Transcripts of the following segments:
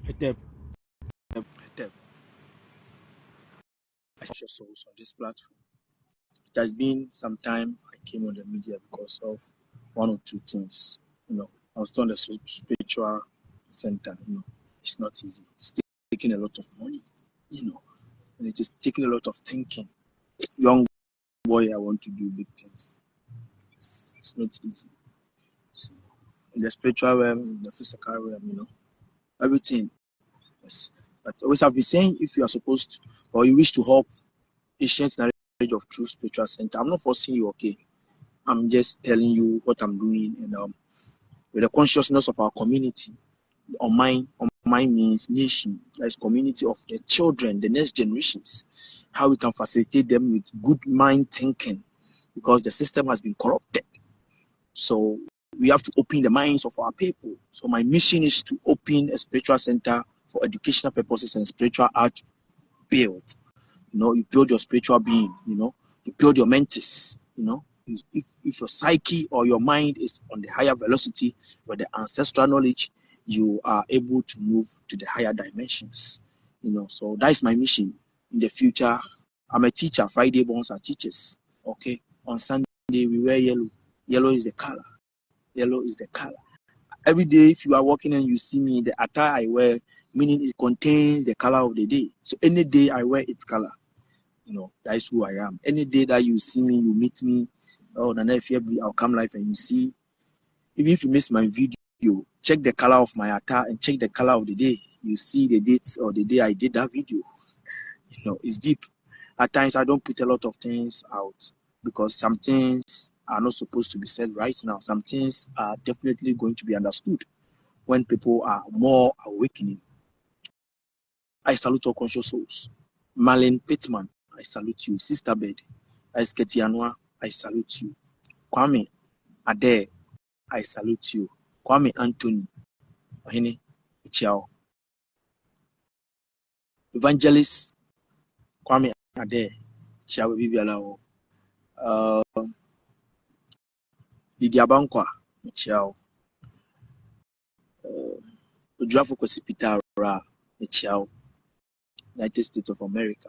Hetep, Hetep. I share souls on this platform. It has been some time I came on the media because of one or two things. I was on the spiritual center. It's not easy. It's taking a lot of money. And it is taking a lot of thinking. Young boy, I want to do big things. It's not easy. So in the spiritual realm, in the physical realm, everything. Yes. But always I've been saying, if you are supposed to, or you wish to help Ancient Knowledge of True Spiritual Center, I'm not forcing you, okay? I'm just telling you what I'm doing, and with the consciousness of our community, on mine means nation, that is community of the children, the next generations, how we can facilitate them with good mind thinking, because the system has been corrupted. So we have to open the minds of our people. So my mission is to open a spiritual center for educational purposes and spiritual art build. You build your spiritual being, you build your mentis, if your psyche or your mind is on the higher velocity with the ancestral knowledge, you are able to move to the higher dimensions. So that is my mission in the future. I'm a teacher. Friday borns are teachers. Okay. On Sunday we wear yellow. Yellow is the color. Yellow is the color. Every day, if you are walking and you see me, the attire I wear, meaning it contains the color of the day. So any day I wear its color. That is who I am. Any day that you see me, you meet me, I'll come live and you see. Even if you miss my video, check the color of my attire and check the color of the day. You see the dates or the day I did that video. It's deep. At times, I don't put a lot of things out because some things are not supposed to be said right now. Some things are definitely going to be understood when people are more awakening. I salute all conscious souls. Marlene Pittman, I salute you. Sister Bed, Ketianwa, I salute you. Kwame Ade, I salute you. Kwame Anthony, Ohene, Ichiao. Evangelist Kwame Ade, Ichiao Bibialao. Lydia Bankwa, Ichiao. Ojuafo Kosipita Ra, Ichiao. United States of America.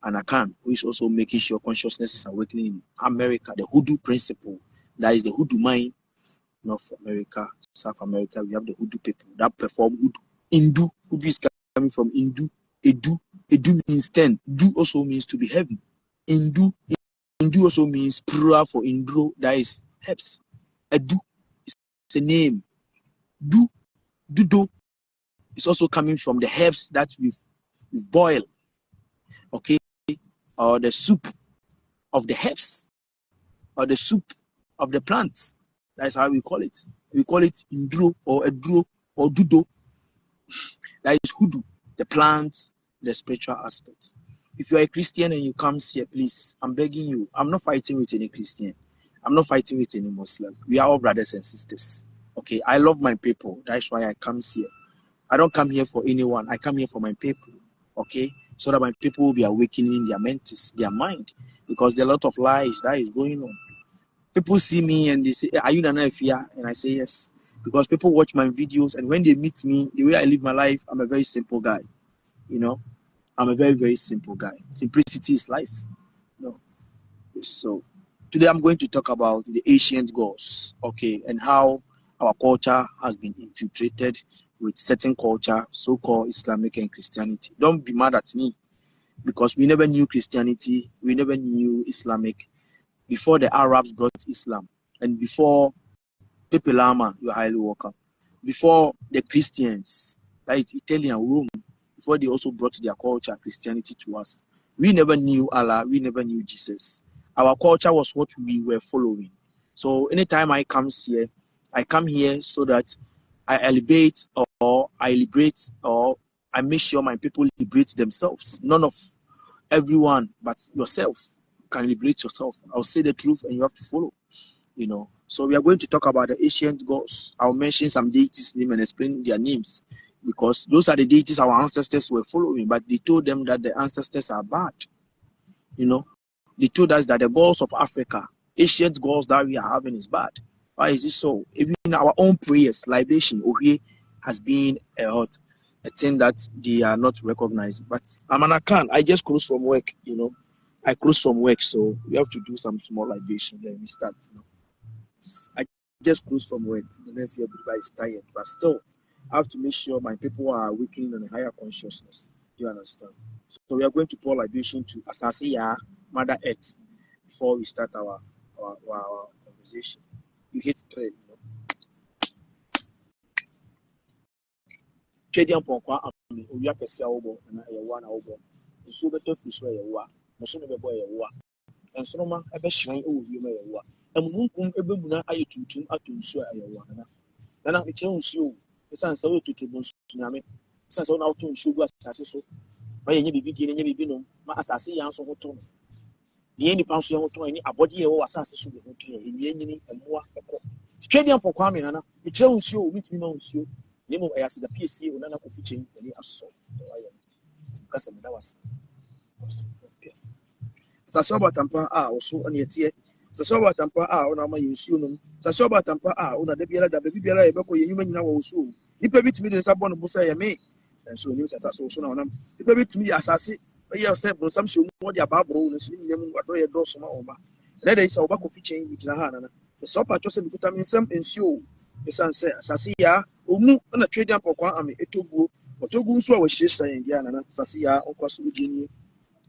And Nkane, who is also making sure consciousness is awakening in America, the hoodoo principle, that is the hoodoo mind, North America, South America, we have the hoodoo people that perform hoodoo. Hindu, hoodoo is coming from Hindu. Edu means 10. Du also means to be heavy. Hindu also means plural for Indro, that is herbs. Edu is a name. Dudo is also coming from the herbs that we've boiled. Okay, or the soup of the herbs, or the soup of the plants. That's how we call it. We call it Indro or Edro or Dudo. That is hoodoo, the plants, the spiritual aspect. If you are a Christian and you come here, please, I'm begging you. I'm not fighting with any Christian. I'm not fighting with any Muslim. We are all brothers and sisters. Okay, I love my people. That's why I come here. I don't come here for anyone. I come here for my people. Okay, so that my people will be awakening their mentis, their mind, because there are a lot of lies that is going on. People see me and they say, "Are you Nana Efia?" And I say yes, because people watch my videos, and when they meet me, the way I live my life, I'm a very simple guy. I'm a very, very simple guy. Simplicity is life. So today I'm going to talk about the ancient gods, okay, and how our culture has been infiltrated with certain culture, so-called Islamic and Christianity. Don't be mad at me, because we never knew Christianity, we never knew Islamic before the Arabs brought Islam, and before Pepe Lama, you're highly welcome, before the Christians, like Italian, Rome, before they also brought their culture, Christianity, to us. We never knew Allah, we never knew Jesus. Our culture was what we were following. So anytime I come here so that I elevate or I liberate or I make sure my people liberate themselves. None of everyone but yourself can liberate yourself. I'll say the truth and you have to follow. So we are going to talk about the ancient gods. I'll mention some deities' names and explain their names, because those are the deities our ancestors were following, but they told them that the ancestors are bad. They told us that the gods of Africa, ancient gods that we are having, is bad. Why is it so? Even our own prayers, libation, has been a a thing that they are not recognizing. But I'm an Nkane. I just close from work, I close from work, so we have to do some small libation. Then we start, I just close from work. The next everybody is tired, but still, I have to make sure my people are awakening on a higher consciousness. Do you understand? So we are going to pour libation to Asasiya, Mother Earth, before we start our conversation. You hit trade, Trading Pokwa, we are Cassia Obo, and a one obo. The super tough is where you are, no sooner the boy you are. And Sonoma, a best shrine, oh, you may are. And Munkum, a bumuna, I to swear I want. Then I challenge you, the son so to Nyame, since on out to sugar as so. Why you be beginning, you be no, as I see answer what tone. The any pounds you want to any a body or assassin in Yenny and more. Trading Pokwa, Nana, the challenge you meet me on you. Nemo I asked the PSC or Nana Coffee any assault. Because that was Sasoba Tampa also on your tear. Sasoba Tampa on my insunum. Sasoba Tampa on the Biela, the baby Biela, Boko, human now so. You pay to me the Sabon Busa, me. And so news as I saw so now. You pay to me as I say, but you have said, some show more the above and swinging them what do you do some over. That is our coffee chain with Lahana. The supper just put them in some ensue. The son says, Sasia, Umu, and a trading Pokwa, I mean, a togu, or togu, so I was just saying, Diana, Sasia, or Cosu.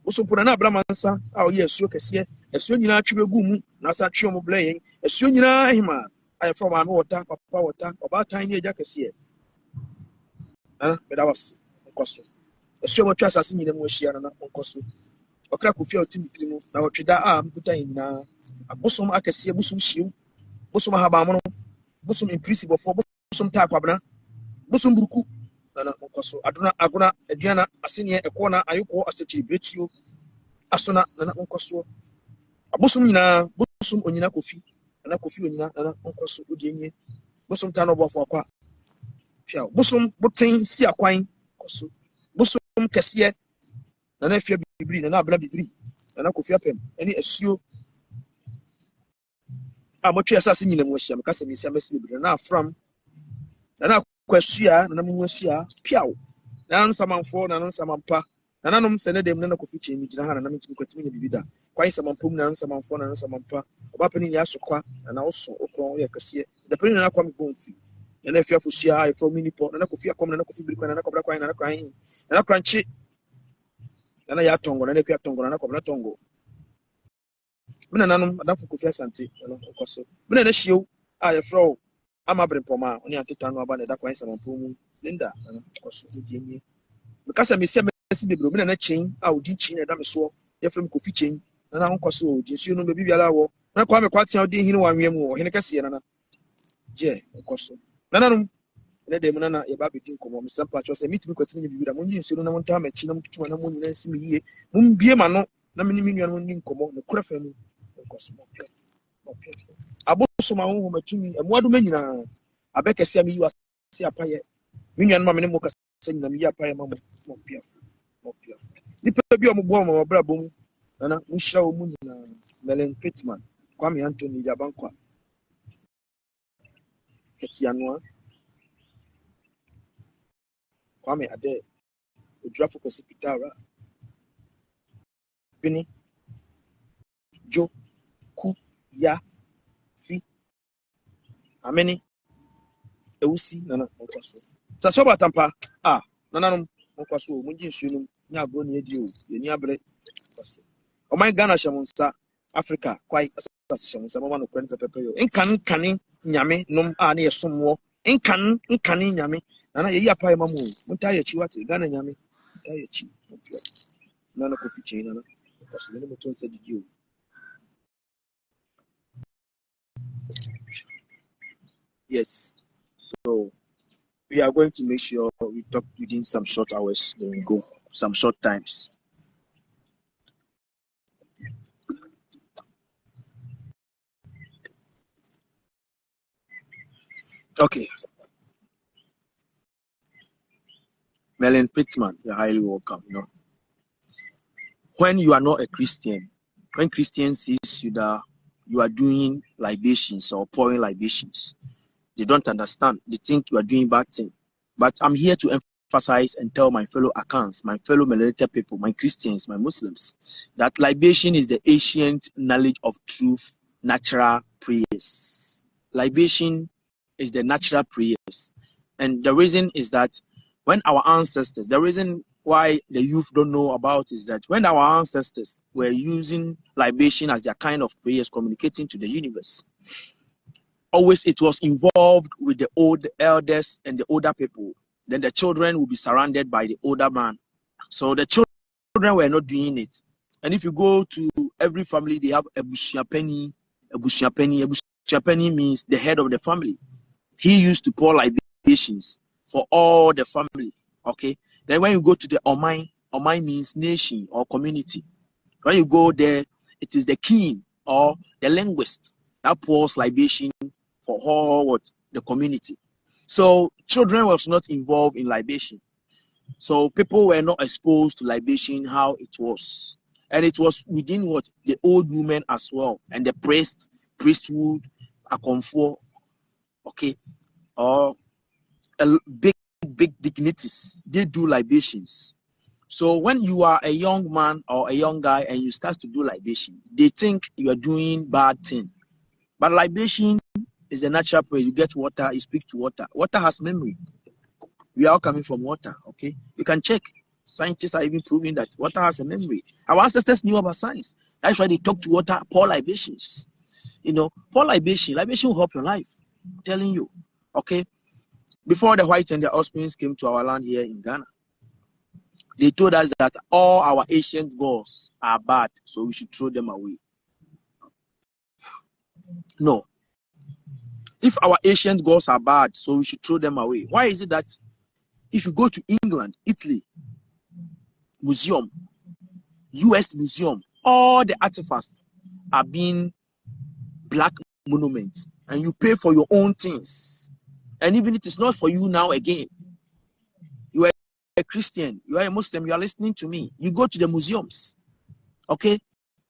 Also put an abramansa, oh yes, you can see a soon you actually boom, Nasa Chum playing, a soon you know him. I from my water, water, about tiny jackets here. But I was Cosu. A so much as I see them was here on Cosu. A crack of your Timothy, now what you put in a bosom, I can see a bosom shield, bosom habamon, bosom in principle for bosom tapabna, bosom buku. Aduna, Adriana, a senior, a corner, I call a city, breach you. Asona nana onkoso abosum nyina bosum onyina kofi nana kofi onyina nana onkoso odienye bosum tano bofo akwa fia bosum boten si akwan koso bosum kese nana fia bibiri nana abla bibiri nana kofi apem eni asuo amotwe asase nyina mu ahia meka se mesi amesi bibiri nana afram nana kwasua nana mu asua piawo nana nsamanfo nana nsamampa nananom sene dem nana kofi chemi gina ha nana mitimi kwatimi ne bibida kwai samampum nana nsamanfo nana nsamampa obapani ya sokwa nana oso okron ye kase de pani nana kwam bonfi nana afia fosia ai from minipo nana kofi akom nana kofi birikwa nana kobra kwai nana kranchi nana ya tongo nana kwa tongo nana kobra tongo mina nanom adafo kofi asante nana okoso mina na hiew ai fro amabre poma oni anteta no aba na da kwai samampum linda nana okoso odienye because mesi si bebro me na chain a odi chain na da me so ye frem kofi chain na na nkoso odi nsuo no be biara wo na kwa me kwatia odi hini wanwe mu wo hini kase na na je nkoso na na no na dem na na ye ba bedin komo me sampa cho se mitimi kwatimi ne bibira mo nyi nsuo no na mo nta ma chi na mo tutuma na mo nyina nsi me yie mo mbie ma no na me ni me nuan mo ni nkomo ne kura fa mu nkoso mo pia aboso ma ho matumi amuado ma nyina abekese me yi wase apaye me nuan ma me ne mo kase nyina me yi apaye ma mo pia nipa bi ombo ma bra bom nana nhira wo mu nyina Melen Pitman Kwame Anthony Yabankwa Ketianoa Kwame Ade Odrafo Hospital Bini Jo Ku Ya Fi Ameni Ewusi nana nkwaso saso batampa nana nkwaso munji nsuo nya agro ne edi o yeni abre nkwaso o my Ghana shamunsa Africa kwai asase shamunsa mama no kwen pepepe yo Nkane Nyame nom na yesomwo Nkane Nyame nana yeyi apai mamu munta ye chiwate Ghana Nyame munta ye chi nana kofi chi nana nkwaso ne muton se didi o. Yes, so we are going to make sure we talk within some short hours. Then we go some short times. Okay. Melen Pitman, you're highly welcome. When you are not a Christian, when Christians sees you that you are doing libations or pouring libations, they don't understand. They think you are doing bad thing. But I'm here to emphasize and tell my fellow Akans, my fellow melanated people, my Christians, my Muslims, that libation is the ancient knowledge of truth, natural prayers. Libation is the natural prayers. And the reason is that when our ancestors, the reason why the youth don't know about is that when our ancestors were using libation as their kind of prayers communicating to the universe, always it was involved with the old elders and the older people. Then the children will be surrounded by the older man. So the children were not doing it. And if you go to every family, they have a bushapeni. A bushapeni. A bushapeni means the head of the family. He used to pour libations for all the family. Okay. Then when you go to the Omai, Omai means nation or community. When you go there, it is the king or the linguist that pours libation for all the community. So children was not involved in libation. So people were not exposed to libation how it was. And it was within the old women as well. And the priesthood, akonfo, okay, or big dignitaries, they do libations. So when you are a young man or a young guy and you start to do libation, they think you are doing bad thing. But libation is the natural prayer. You get water, you speak to water. Water has memory. We are all coming from water, okay? You can check. Scientists are even proving that water has a memory. Our ancestors knew about science. That's why they talk to water, pour libations. Pour libation. Libation will help your life. I'm telling you, okay? Before the whites and the Austrians came to our land here in Ghana, they told us that all our ancient gods are bad, so we should throw them away. No. If our ancient gods are bad, so we should throw them away. Why is it that if you go to England, Italy, museum, US museum, all the artifacts are being black monuments, and you pay for your own things. And even if it is not for you now again, you are a Christian, you are a Muslim, you are listening to me. You go to the museums, okay?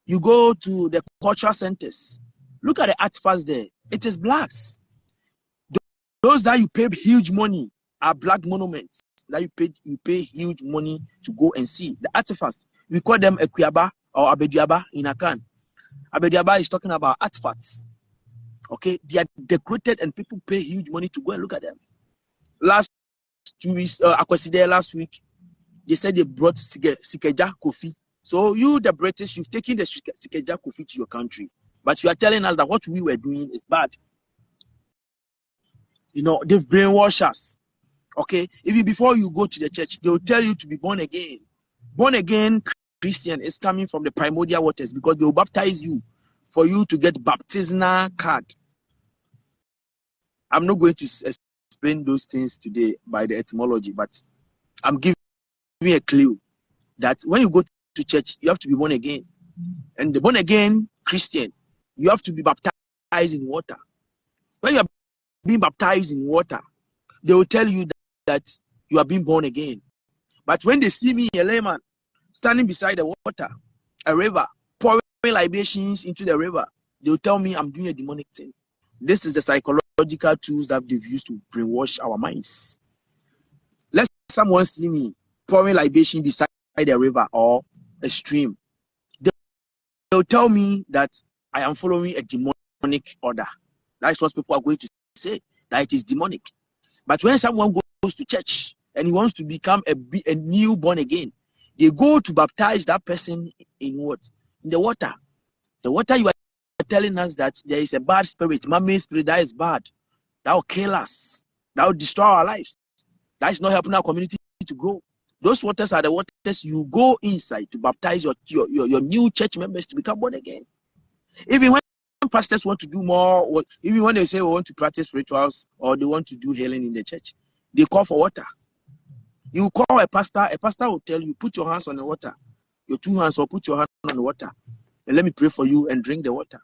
You go to the cultural centers. Look at the artifacts there. It is blacks. Those that you pay huge money are black monuments that you pay huge money to go and see. The artifacts, we call them Ekuyaba or Abediaba in Nkane. Abediaba is talking about artifacts. Okay, they are decorated and people pay huge money to go and look at them. Last 2 weeks, Akweside last week, they said they brought Sikeja coffee. So you, the British, you've taken the Sikeja coffee to your country, but you are telling us that what we were doing is bad. They've brainwashed us. Okay, even before you go to the church, they will tell you to be born again. Born again Christian is coming from the primordial waters because they will baptize you for you to get baptismal card. I'm not going to explain those things today by the etymology, but I'm giving a clue that when you go to church, you have to be born again. And the born again Christian, you have to be baptized in water. When you are being baptized in water, they will tell you that you are being born again. But when they see me, a layman, standing beside the water, a river, pouring libations into the river, they will tell me I'm doing a demonic thing. This is the psychological tools that they've used to brainwash our minds. Let someone see me pouring libation beside a river or a stream. They'll tell me that I am following a demonic order. That's what people are going to say, that it is demonic. But when someone goes to church and he wants to become a new born again, they go to baptize that person in what? In the water. The water you are telling us that there is a bad spirit, Nyame spirit that is bad. That will kill us. That will destroy our lives. That is not helping our community to grow. Those waters are the waters you go inside to baptize your new church members to become born again. Even when pastors want to do more, even when they say we want to practice rituals or they want to do healing in the church, they call for water. You call a pastor will tell you, put your hands on the water, your 2 hands, or put your hand on the water, and let me pray for you and drink the water.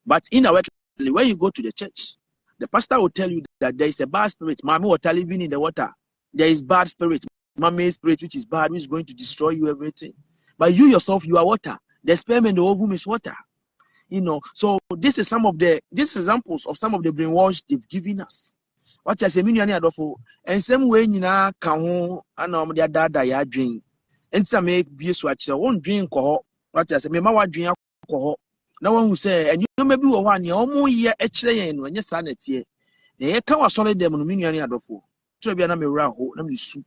But in our when you go to the church, the pastor will tell you that there is a bad spirit, Mama water living in the water. There is bad spirit, Mama spirit, which is bad, which is going to destroy you, everything. But you yourself, you are water. The sperm and the ovum is water. So this is these examples of some of the brainwash they've given us. What I say, Miniani Adolfo, and some way in a can and their dada ya drink. And some make be swatch, I won't drink alcohol. What I say, Mamma drink alcohol. No one will say, and you may be one year or more year, actually, when your son it's here. They come a solid them on Miniani Adolfo. To be an Amira, let me sue.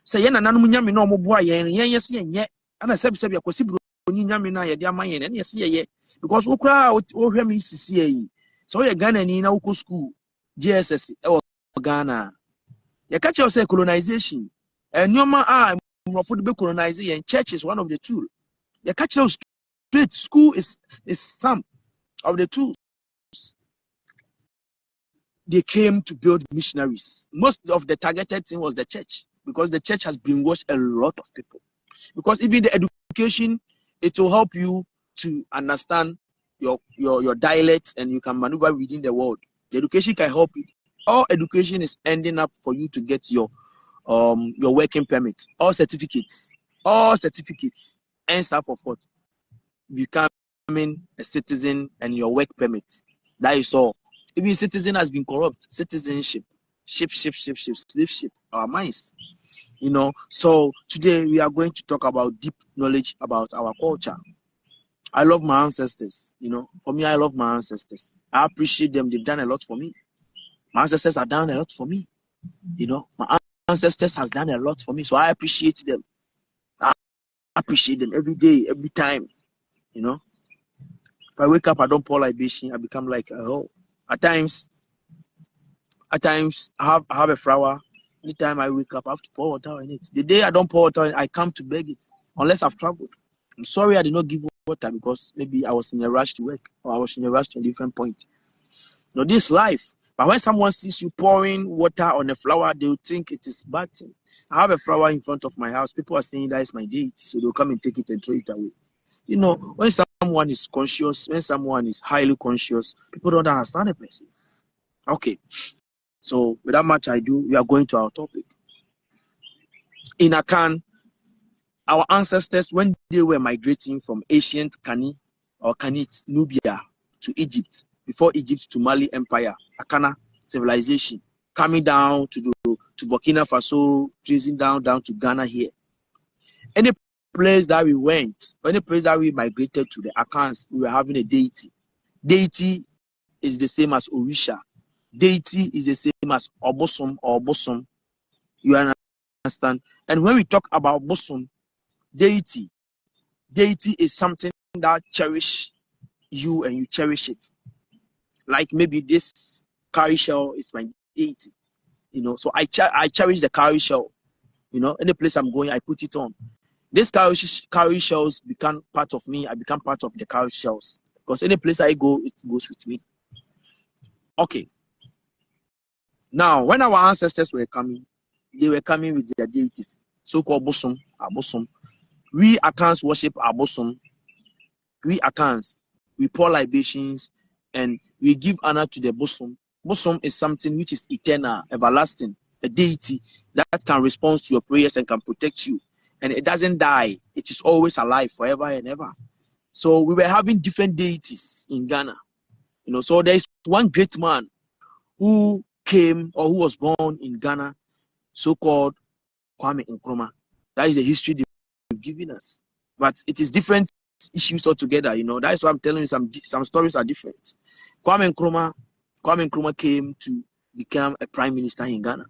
Say, Yana Namunyami no more boy, and yes, and yet, and I said, Sabia Cosibu, Yamina, ya dear mine, and yes, yet, because who crowd over me, CCA. So you're Ghana in our school, GSS, or Ghana. You catch yourself colonization. And no man, football colonization, church is one of the two. You catch those straight, school is some of the tools. They came to build missionaries. Most of the targeted thing was the church, because the church has brainwashed a lot of people. Because even the education, it will help you to understand your dialects, and you can maneuver within the world. The education can help you. All education is ending up for you to get your working permit. All certificates ends up of what? Becoming a citizen and your work permit. That is all. Even citizen has been corrupt. Citizenship, ship, our minds. So today we are going to talk about deep knowledge about our culture. I love my ancestors. For me, I love my ancestors. I appreciate them. They've done a lot for me. My ancestors have done a lot for me. My ancestors has done a lot for me. So I appreciate them. I appreciate them every day, every time. If I wake up, I don't pour libation. I become like, at times, I have a flower. Anytime I wake up, I have to pour water in it. The day I don't pour water in it, I come to beg it, unless I've traveled. I'm sorry I did not give water because maybe I was in a rush to work, or I was in a rush to a different point. This life. But when someone sees you pouring water on a flower, they will think it is bad thing. I have a flower in front of my house. People are saying that is my deity, so they'll come and take it and throw it away. When someone is conscious, when someone is highly conscious, people don't understand the person. Okay. So without much ado, we are going to our topic. In Nkane, our ancestors, when they were migrating from ancient Nkane or Khanate, Nubia, to Egypt, before Egypt to Mali Empire, Akana civilization, coming down to Burkina Faso, tracing down to Ghana here. Any place that we went, any place that we migrated to the Akanes, we were having a deity. Deity is the same as Orisha. Deity is the same as Obosom or Bosom. You understand? And when we talk about Bosom, deity is something that cherish you and you cherish it. Like maybe this cowrie shell is my deity. So I cherish the cowrie shell. Any place I'm going, I put it on. These cowrie shells become part of me. I become part of the cowrie shells. Because any place I go, it goes with me. Okay. Now, when our ancestors were coming, they were coming with their deities, so-called Bosom, Abosom. We Akanes worship Abosom. We Akanes, we pour libations and we give honor to the Bosom. Bosom is something which is eternal, everlasting, a deity that can respond to your prayers and can protect you. And it doesn't die. It is always alive forever and ever. So we were having different deities in Ghana. So there is one great man who came or who was born in Ghana, so-called Kwame Nkrumah. That is the history they've given us. But it is different issues altogether, That is why I'm telling you some stories are different. Kwame Nkrumah came to become a prime minister in Ghana.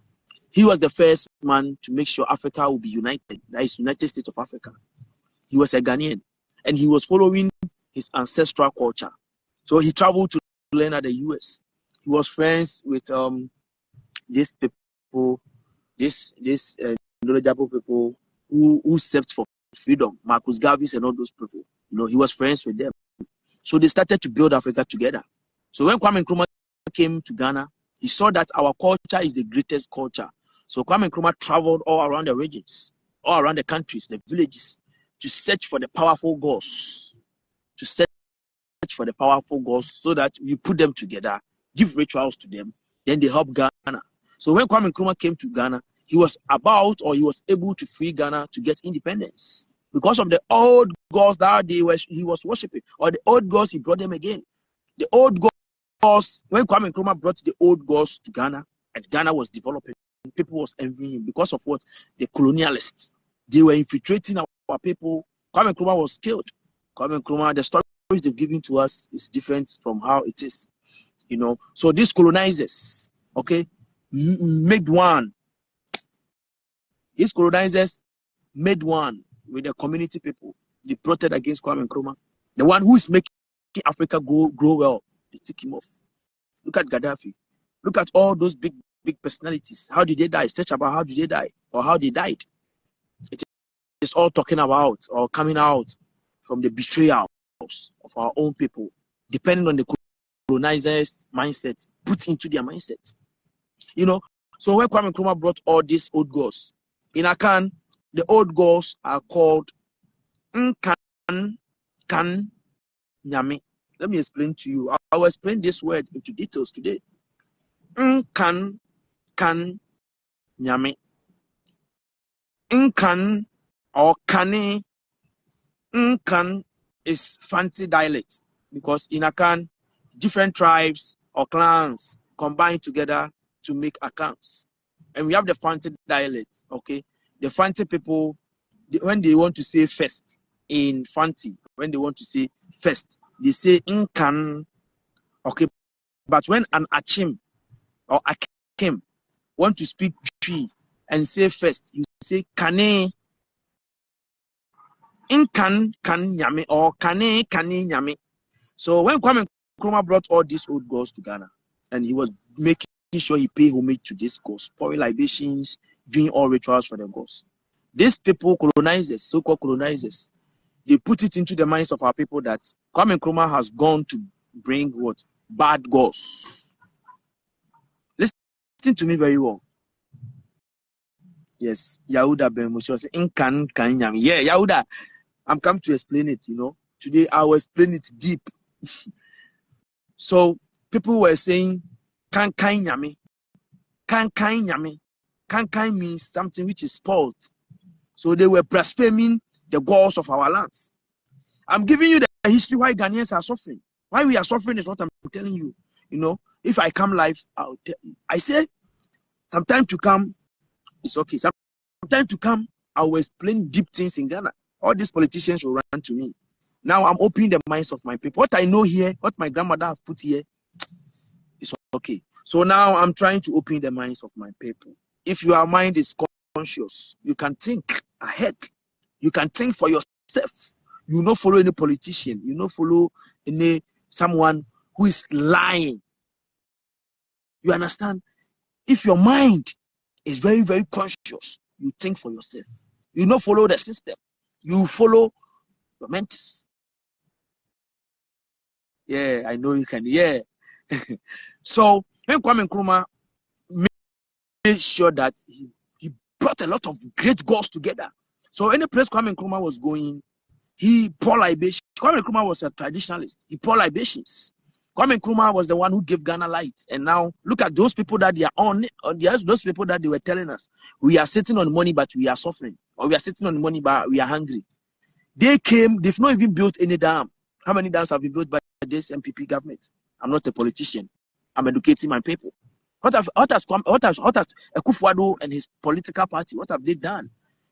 He was the first man to make sure Africa will be united. That is United States of Africa. He was a Ghanaian, and he was following his ancestral culture. So he traveled to learn at the US. He was friends with these people, this knowledgeable people who stepped for freedom, Marcus Garvey and all those people. He was friends with them. So they started to build Africa together. So when Kwame Nkrumah came to Ghana, he saw that our culture is the greatest culture. So Kwame Nkrumah traveled all around the regions, all around the countries, the villages, to search for the powerful gods, so that we put them together, give rituals to them, then they help Ghana. So when Kwame Nkrumah came to Ghana, he was able to free Ghana to get independence because of the old gods that he was worshiping, or the old gods he brought them again. The old gods, when Kwame Nkrumah brought the old gods to Ghana, and Ghana was developing. People was envying him because of what? The colonialists. They were infiltrating our people. Kwame Nkrumah was killed. Kwame Nkrumah, the stories they've given to us is different from how it is. So these colonizers, okay, made one. These colonizers made one with the community people. They protested against Kwame Nkrumah. The one who is making Africa grow well, they took him off. Look at Gaddafi. Look at all those big personalities. How did they die? Search about how did they die or how they died. It is all talking about or coming out from the betrayal of our own people, depending on the colonizers' mindset, put into their mindset. So when Kwame Nkrumah brought all these old gods, in Nkane, the old gods are called Nkane, Nyame. Let me explain to you. I will explain this word into details today. Nkane, Nyame. Nkane or Kane. Nkane is fancy dialect because in Nkane, different tribes or clans combine together to make accounts. And we have the fancy dialects, okay? The fancy people, when they want to say first in fancy, when they want to say first, they say Nkane, okay? But when an Achim or Akim want to speak tree and say first, you say Kane, Nkane Nyame or Kane Nyame. So when Kwame Nkrumah brought all these old gods to Ghana, and he was making sure he paid homage to these gods, pouring libations, doing all rituals for the gods. These people, colonizers, so-called colonizers, they put it into the minds of our people that Kwame Nkrumah has gone to bring what? Bad gods. Listen to me very well. Yes, Yahuda Ben Moshe was saying, Nkane Nyame. Yeah, Yahuda, I'm come to explain it, Today I will explain it deep. So people were saying, Nkane Nyame. Nkane Nyame. Nkane means something which is spoiled. So they were blaspheming the gods of our lands. I'm giving you the history why Ghanaians are suffering. Why we are suffering is what I'm telling you. If I come live, I say, sometime to come, it's okay. Sometime to come, I will explain deep things in Ghana. All these politicians will run to me. Now I'm opening the minds of my people. What I know here, what my grandmother have put here, it's okay. So now I'm trying to open the minds of my people. If your mind is conscious, you can think ahead. You can think for yourself. You not follow any politician. You not follow someone who is lying. You understand? If your mind is very, very conscious, you think for yourself. You not follow the system. You follow your mentors. Yeah, I know you can. Yeah. So when Kwame Nkrumah made sure that he brought a lot of great gods together. So any place Kwame Nkrumah was going, he poured libations. Kwame Nkrumah was a traditionalist. He poured libations. Kwame Nkrumah was the one who gave Ghana light. And now look at those people that they are on. Those people that they were telling us, we are sitting on money, but we are suffering. Or we are sitting on money, but we are hungry. They came, they've not even built any dam. How many dams have been built by this MPP government? I'm not a politician. I'm educating my people. What has Akufo-Addo and his political party, what have they done?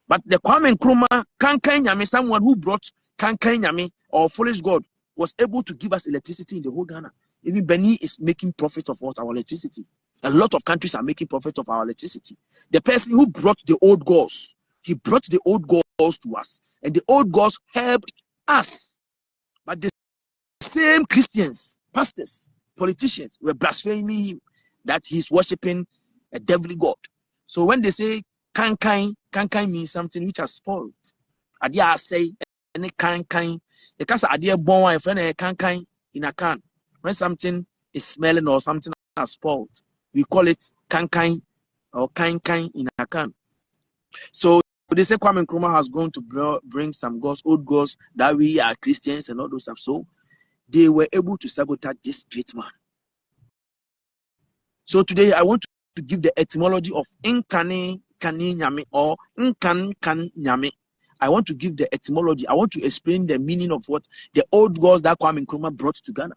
But the Kwame Nkrumah, Nkane Nyame, someone who brought Nkane Nyame or foolish God, was able to give us electricity in the whole Ghana. Even Benin is making profit of what? Our electricity. A lot of countries are making profit of our electricity. The person who brought the old gods, he brought the old gods to us. And the old gods helped us. But the same Christians, pastors, politicians were blaspheming him that he's worshiping a devilly god. So when they say Nkane means something which has spoiled. Adia say any Nkane, because Adia born a friend Nkane in a can. When something is smelling or something has spoiled, we call it Nkane or Nkane in a can. So they say Kwame Nkrumah has gone to bring some gods, old gods, that we are Christians and all those stuff. So they were able to sabotage this great man. So today I want to give the etymology of Nkane Nyame or Nkane Nyame. I want to give the etymology. I want to explain the meaning of what the old gods that Kwame Nkrumah brought to Ghana.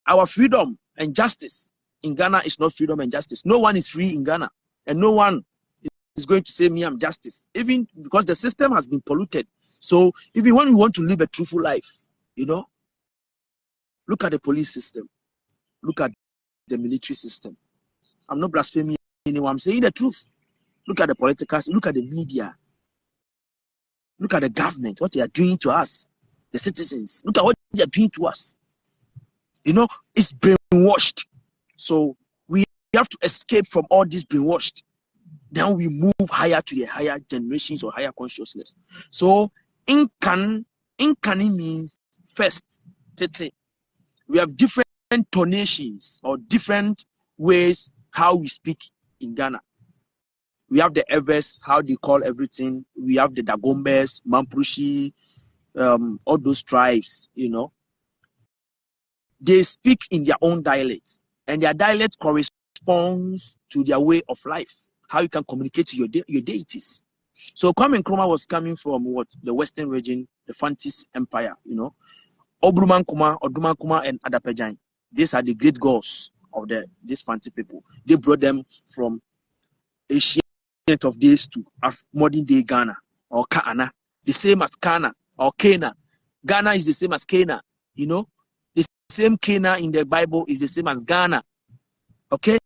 Our freedom and justice in Ghana is not freedom and justice. No one is free in Ghana, and no one is going to say me I'm justice, even because the system has been polluted. So even when you want to live a truthful life, look at the police system, look at the military system. I'm not blaspheming anyone, I'm saying the truth. Look at the political, look at the media, look at the government, what they are doing to us, the citizens. Look at what they are doing to us. It's brainwashed. So we have to escape from all this brainwashed. Then we move higher to the higher generations or higher consciousness. So Nkane means first. We have different tonations or different ways how we speak in Ghana. We have the Evers, how they call everything. We have the Dagombes, Mamprushi, all those tribes, They speak in their own dialect, and their dialect corresponds to their way of life, how you can communicate to your deities. So Kwame Nkrumah was coming from the Western region, the Fantis Empire, Obruman Kuma, Oduman Kuma, and Adapejan. These are the great gods of these Fanti people. They brought them from Ancient of days to modern day Ghana or Kaana, the same as Kana or Cana. Ghana is the same as Cana, The same Cana in the Bible is the same as Ghana. Okay?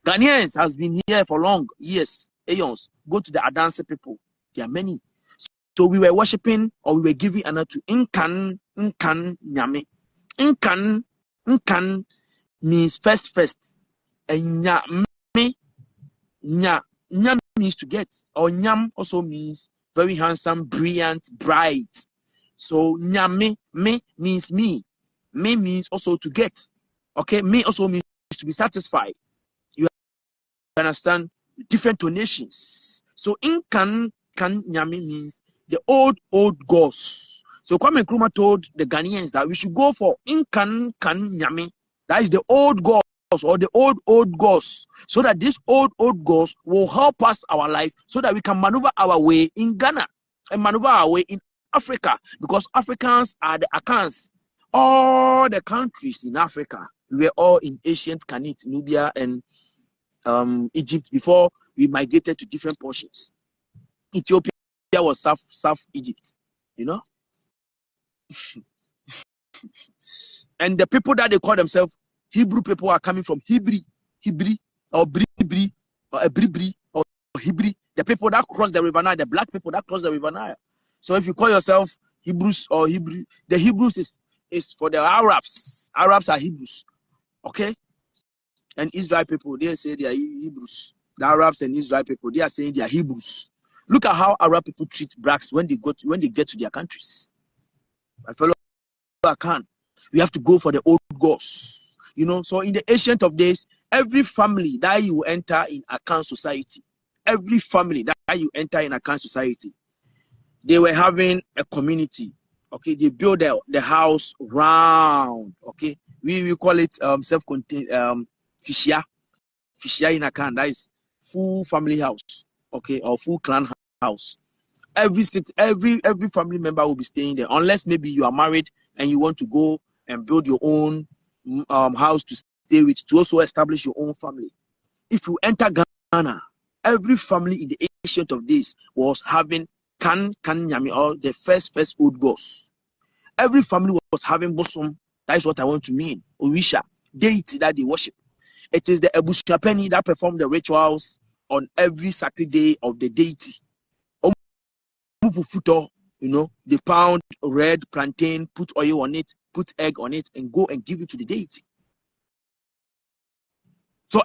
Ghanaians has been here for long years, aeons. Go to the Adanse people. There are many. So we were worshiping or we were giving honor to Nkane, Nyame. Nkane means first. And Nyame, Nyam means to get, or Nyam also means very handsome, brilliant, bright. So Nyame, me means me. Me means also to get. Okay, me also means to be satisfied. You understand? Different tonations. So Nkane Nyame means the old gods. So Kwame Nkrumah told the Ghanaians that we should go for Nkane Nyame. That is the old gods or the old gods, so that these old gods will help us our life, so that we can maneuver our way in Ghana and maneuver our way in Africa, because Africans are the Akans. All the countries in Africa, we were all in ancient Khanate, Nubia, and Egypt before we migrated to different portions. Ethiopia was South Egypt, and the people that they call themselves Hebrew people are coming from Hebrew or Bribri or Ebribri or Hebrew. The people that cross the river Nile, the black people that cross the river Nile. So if you call yourself Hebrews or Hebrew, the Hebrews is for the Arabs. Arabs are Hebrews, okay? And Israel people, they say they are Hebrews. The Arabs and Israel people, they are saying they are Hebrews. Look at how Arab people treat blacks when they get to their countries. My fellow Akan, we have to go for the old gods. So in the ancient of days, every family that you enter in Akan society, they were having a community. Okay, they build the house round. Okay, we call it self-contained fishia in Akan. That is full family house. Okay, or full clan house. Every family member will be staying there, unless maybe you are married and you want to go and build your own house to stay with, to also establish your own family. If you enter Ghana, every family in the ancient of days was having Nkane Nyame, or the first old gods. Every family was having bosom. That is what I want to mean. Orisha, deity that they worship. It is the Ebushapeni that perform the rituals on every sacred day of the deity. They pound red plantain, put oil on it, put egg on it, and go and give it to the deity. So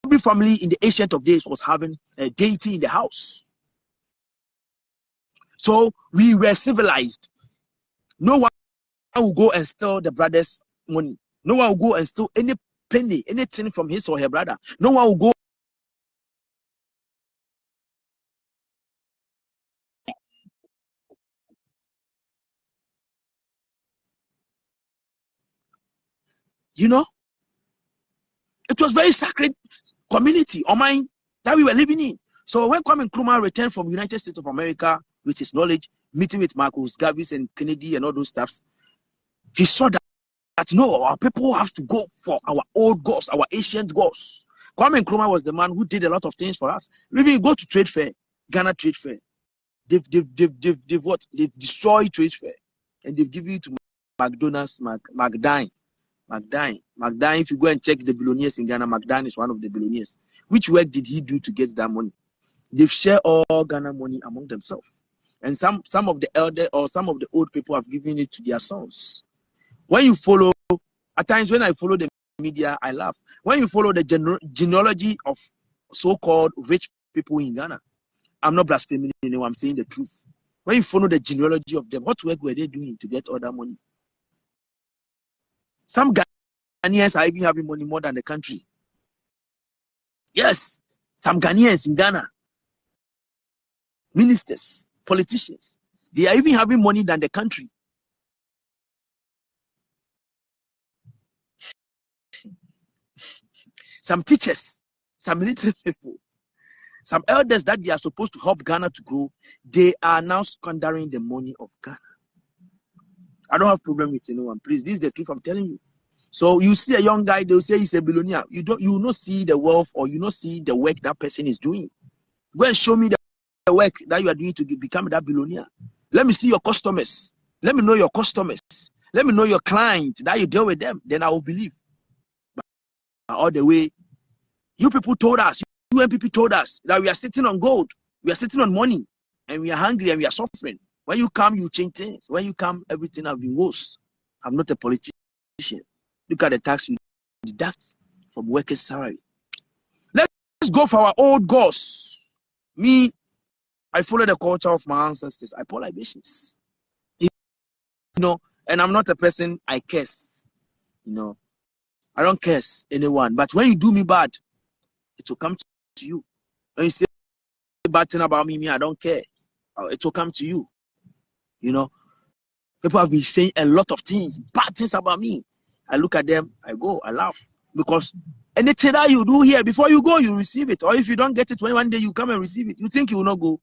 every family in the ancient of days was having a deity in the house. So we were civilized. No one will go and steal the brother's money. No one will go and steal any penny, anything from his or her brother. No one will go. It was very sacred community or mine that we were living in. So when Kwame Nkrumah returned from United States of America with his knowledge, meeting with Marcus Garvey and Kennedy and all those stuffs, he saw no, our people have to go for our old gods, our ancient gods. Kwame Nkrumah was the man who did a lot of things for us. Maybe go to trade fair, Ghana trade fair. They've what? They've destroyed trade fair, and they've given it to McDonald's, McDine. If you go and check the billionaires in Ghana, McDine is one of the billionaires. Which work did he do to get that money? They've shared all Ghana money among themselves. And some of the elder or some of the old people have given it to their sons. When you follow, at times when I follow the media, I laugh. When you follow the genealogy of so-called rich people in Ghana, I'm not blaspheming anyone, I'm saying the truth. When you follow the genealogy of them, what work were they doing to get all that money? Some Ghanaians are even having money more than the country. Yes, some Ghanaians in Ghana, ministers, politicians, they are even having money than the country. Some teachers, some military people, some elders that they are supposed to help Ghana to grow, they are now squandering the money of Ghana. I don't have problem with anyone. Please, this is the truth I'm telling you. So you see a young guy, they'll say he's a billionaire. You will not see the wealth or you not see the work that person is doing. Go and show me the work that you are doing to become that billionaire. Let me see your customers. Let me know your customers. Let me know your clients that you deal with them. Then I will believe. But all the way, you people told us, you MPP told us that we are sitting on gold, we are sitting on money, and we are hungry and we are suffering. When you come, you change things. When you come, everything has been worse. I'm not a politician. Look at the tax you deduct from workers' salary. Let's go for our old gods. Me, I follow the culture of my ancestors. I pour libations. You know, and I'm not a person I curse. You know, I don't curse anyone. But when you do me bad, it will come to you. When you say bad thing about me, I don't care. It will come to you. You know, people have been saying a lot of things, bad things about me. I look at them, I go, I laugh. Because anything that you do here, before you go, you receive it. Or if you don't get it, when one day you come and receive it, you think you will not go.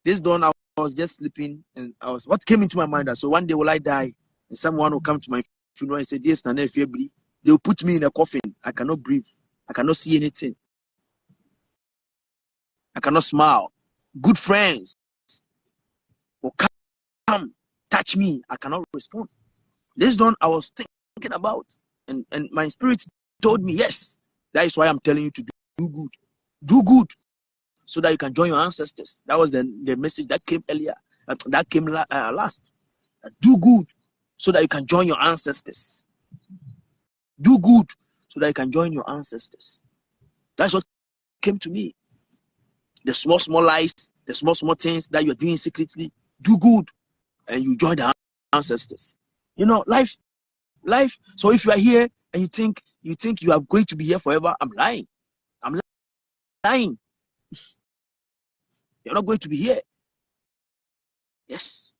This dawn, I was just sleeping, and what came into my mind, so one day will I die, and someone will come to my funeral and say, "Dear Stanley, if you breathe," they will put me in a coffin. I cannot breathe. I cannot see anything. I cannot smile. Good friends will come, touch me. I cannot respond. This dawn, I was thinking about, and my spirit told me, yes, that is why I'm telling you to do good. Do good, so that you can join your ancestors. That was the message that came earlier, that came last. Do good, so that you can join your ancestors. Do good, so that you can join your ancestors. That's what came to me. The small lies, the small things that you're doing secretly, do good, and you join the ancestors. You know, life. So if you are here and you think you are going to be here forever, I'm lying. I'm lying. You're not going to be here. Yes.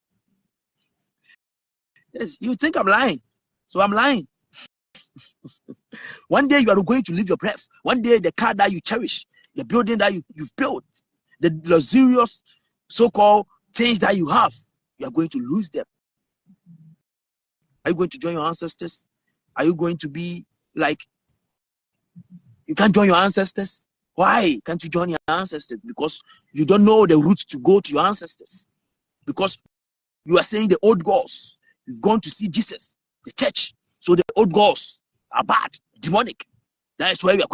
You think I'm lying. So I'm lying. One day you are going to live your breath. One day the car that you cherish, the building that you've built, the luxurious so-called things that you have, you are going to lose them. Are you going to join your ancestors? Are you going to be like, you can't join your ancestors? Why can't you join your ancestors? Because you don't know the route to go to your ancestors. Because you are saying the old gods. You've gone to see Jesus, the church. So the old gods are bad, demonic. That is why we are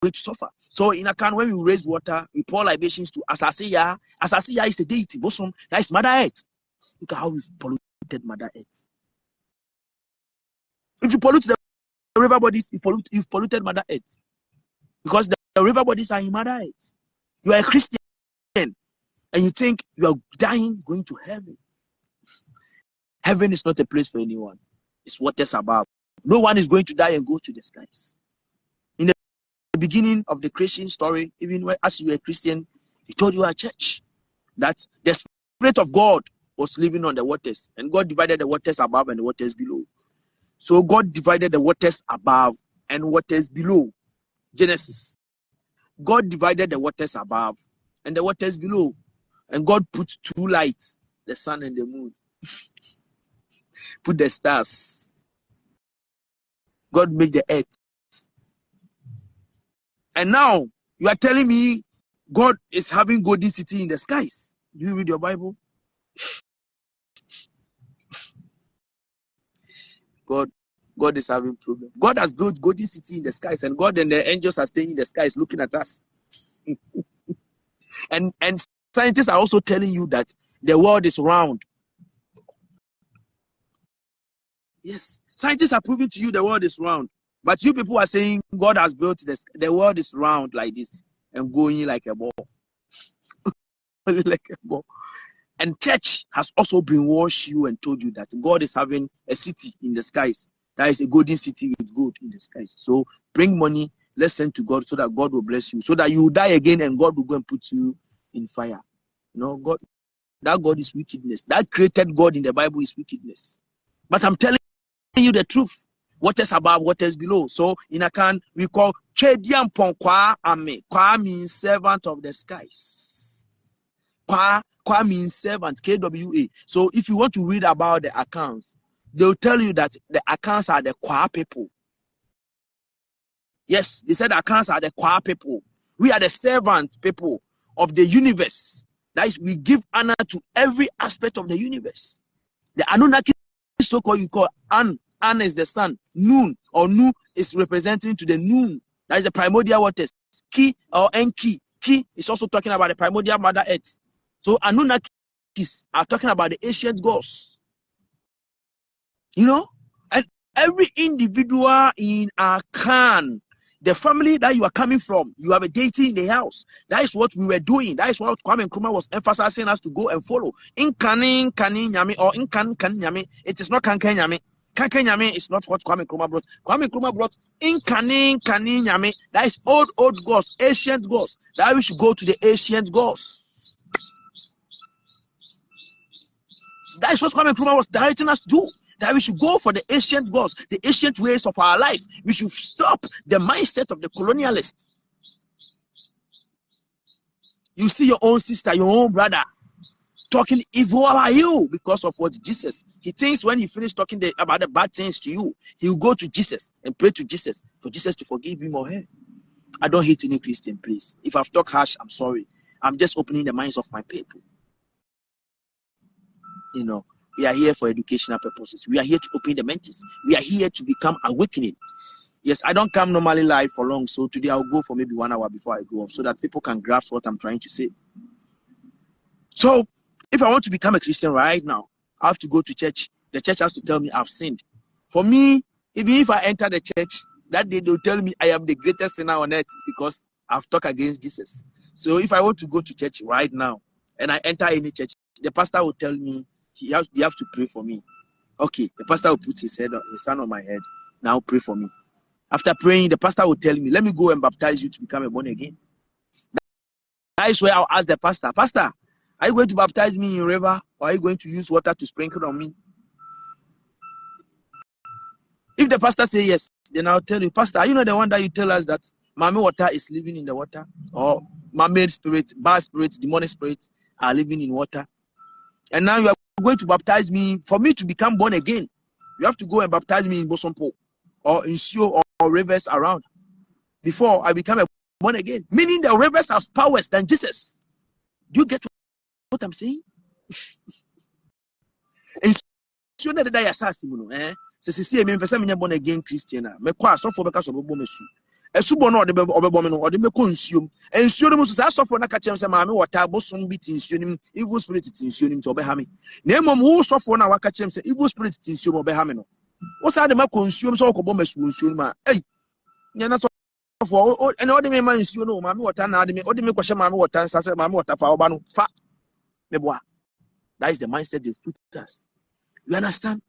going to suffer. So in Nkane, when we raise water, we pour libations to Asasiya. Asasiya is a deity, bosom. That is Mother Earth. Look at how we've polluted Mother Earth. If you pollute the river bodies, you've polluted Mother Earth. Because the river bodies are in Mother Earth. You are a Christian and you think you are dying, going to heaven. Heaven is not a place for anyone. It's what is above. No one is going to die and go to the skies. In the beginning of the creation story, even as you were a Christian, he told you at church that the Spirit of God was living on the waters, and God divided the waters above and the waters below. So God divided the waters above and waters below. Genesis. God divided the waters above and the waters below. And God put two lights, the sun and the moon. Put the stars. God made the earth. And now you are telling me God is having golden city in the skies. Do you read your Bible? God is having problem. God has built golden city in the skies, and God and the angels are staying in the skies looking at us. and scientists are also telling you that the world is round. Yes, scientists are proving to you the world is round. But you people are saying God has built this. The world is round like this and going like a ball. Like a ball. And church has also brainwashed you and told you that God is having a city in the skies. That is a golden city with gold in the skies. So bring money, let's send to God so that God will bless you. So that you will die again and God will go and put you in fire. You know, that God is wickedness. That created God in the Bible is wickedness. But I'm telling you the truth. What is above, what is below. So in Nkane, we call Chedian Kwa Ame. Kwa means servant of the skies. Kwa means servant, KWA. So if you want to read about the accounts, they'll tell you that the accounts are the Kwa people. Yes, they said the accounts are the Kwa people. We are the servant people of the universe. That is, we give honor to every aspect of the universe. The Anunnaki, so-called, you call An. An is the sun. Noon or Nu is representing to the noon. That is the primordial waters. Ki or Enki. Ki is also talking about the primordial Mother Earth. So Anunnakis are talking about the ancient gods. You know? And every individual in Nkane, the family that you are coming from, you have a deity in the house. That is what we were doing. That is what Kwame Nkrumah was emphasizing us to go and follow. Nkane Nyame or Nkane Nyame. It is not Nkane Nyame. Nkane Nyame is not what Kwame Nkrumah brought. Kwame Nkrumah brought Nkane Nyame. That is old gods, ancient gods. That we should go to the ancient gods. That is what Kwame Nkrumah was directing us to do. That we should go for the ancient gods, the ancient ways of our life. We should stop the mindset of the colonialist. You see your own sister, your own brother talking evil about you because of what Jesus. He thinks when he finished talking about the bad things to you, he will go to Jesus and pray to Jesus for Jesus to forgive him or her. I don't hate any Christian, please. If I've talked harsh, I'm sorry. I'm just opening the minds of my people. You know, we are here for educational purposes. We are here to open the mentes. We are here to become awakening. Yes, I don't come normally live for long, so today I'll go for maybe 1 hour before I go off so that people can grasp what I'm trying to say. So, if I want to become a Christian right now, I have to go to church. The church has to tell me I've sinned. For me, even if I enter the church, that day they'll tell me I am the greatest sinner on earth because I've talked against Jesus. So if I want to go to church right now and I enter any church, the pastor will tell me you have to pray for me. Okay, the pastor will put his hand on my head. Now pray for me. After praying, the pastor will tell me, let me go and baptize you to become a born again. That is where I'll ask the pastor, Pastor, are you going to baptize me in river or are you going to use water to sprinkle on me? If the pastor says yes, then I'll tell you, Pastor, are you not the one that you tell us that Mame water is living in the water? Or mermaid spirit, bad spirits, demonic spirits are living in water? And now you are going to baptize me for me to become born again. You have to go and baptize me in Bosompo or in Sio or rivers around before I become a born again. Meaning the rivers have powers than Jesus. Do you get what I'm saying? And so that I assassin, see me born again Christian. Me kwa so for because of bomesu. Esubo no de obebo no ode me consume. Ensuo no so so for na ka chem se maame water bosom bit insuo nim evil spirit insuo nim to obeha me. Na emom wo so for na waka chem se evil spirit insuo mo obeha me no. Wo sa de ma consume so okobo mesu insuo nim a. Ei. Nya na so for and ode me man insuo no maame water na ode me ko hye maame water nsa se maame water fa oba no fa. Me boa. That is the mindset they've put us. You understand?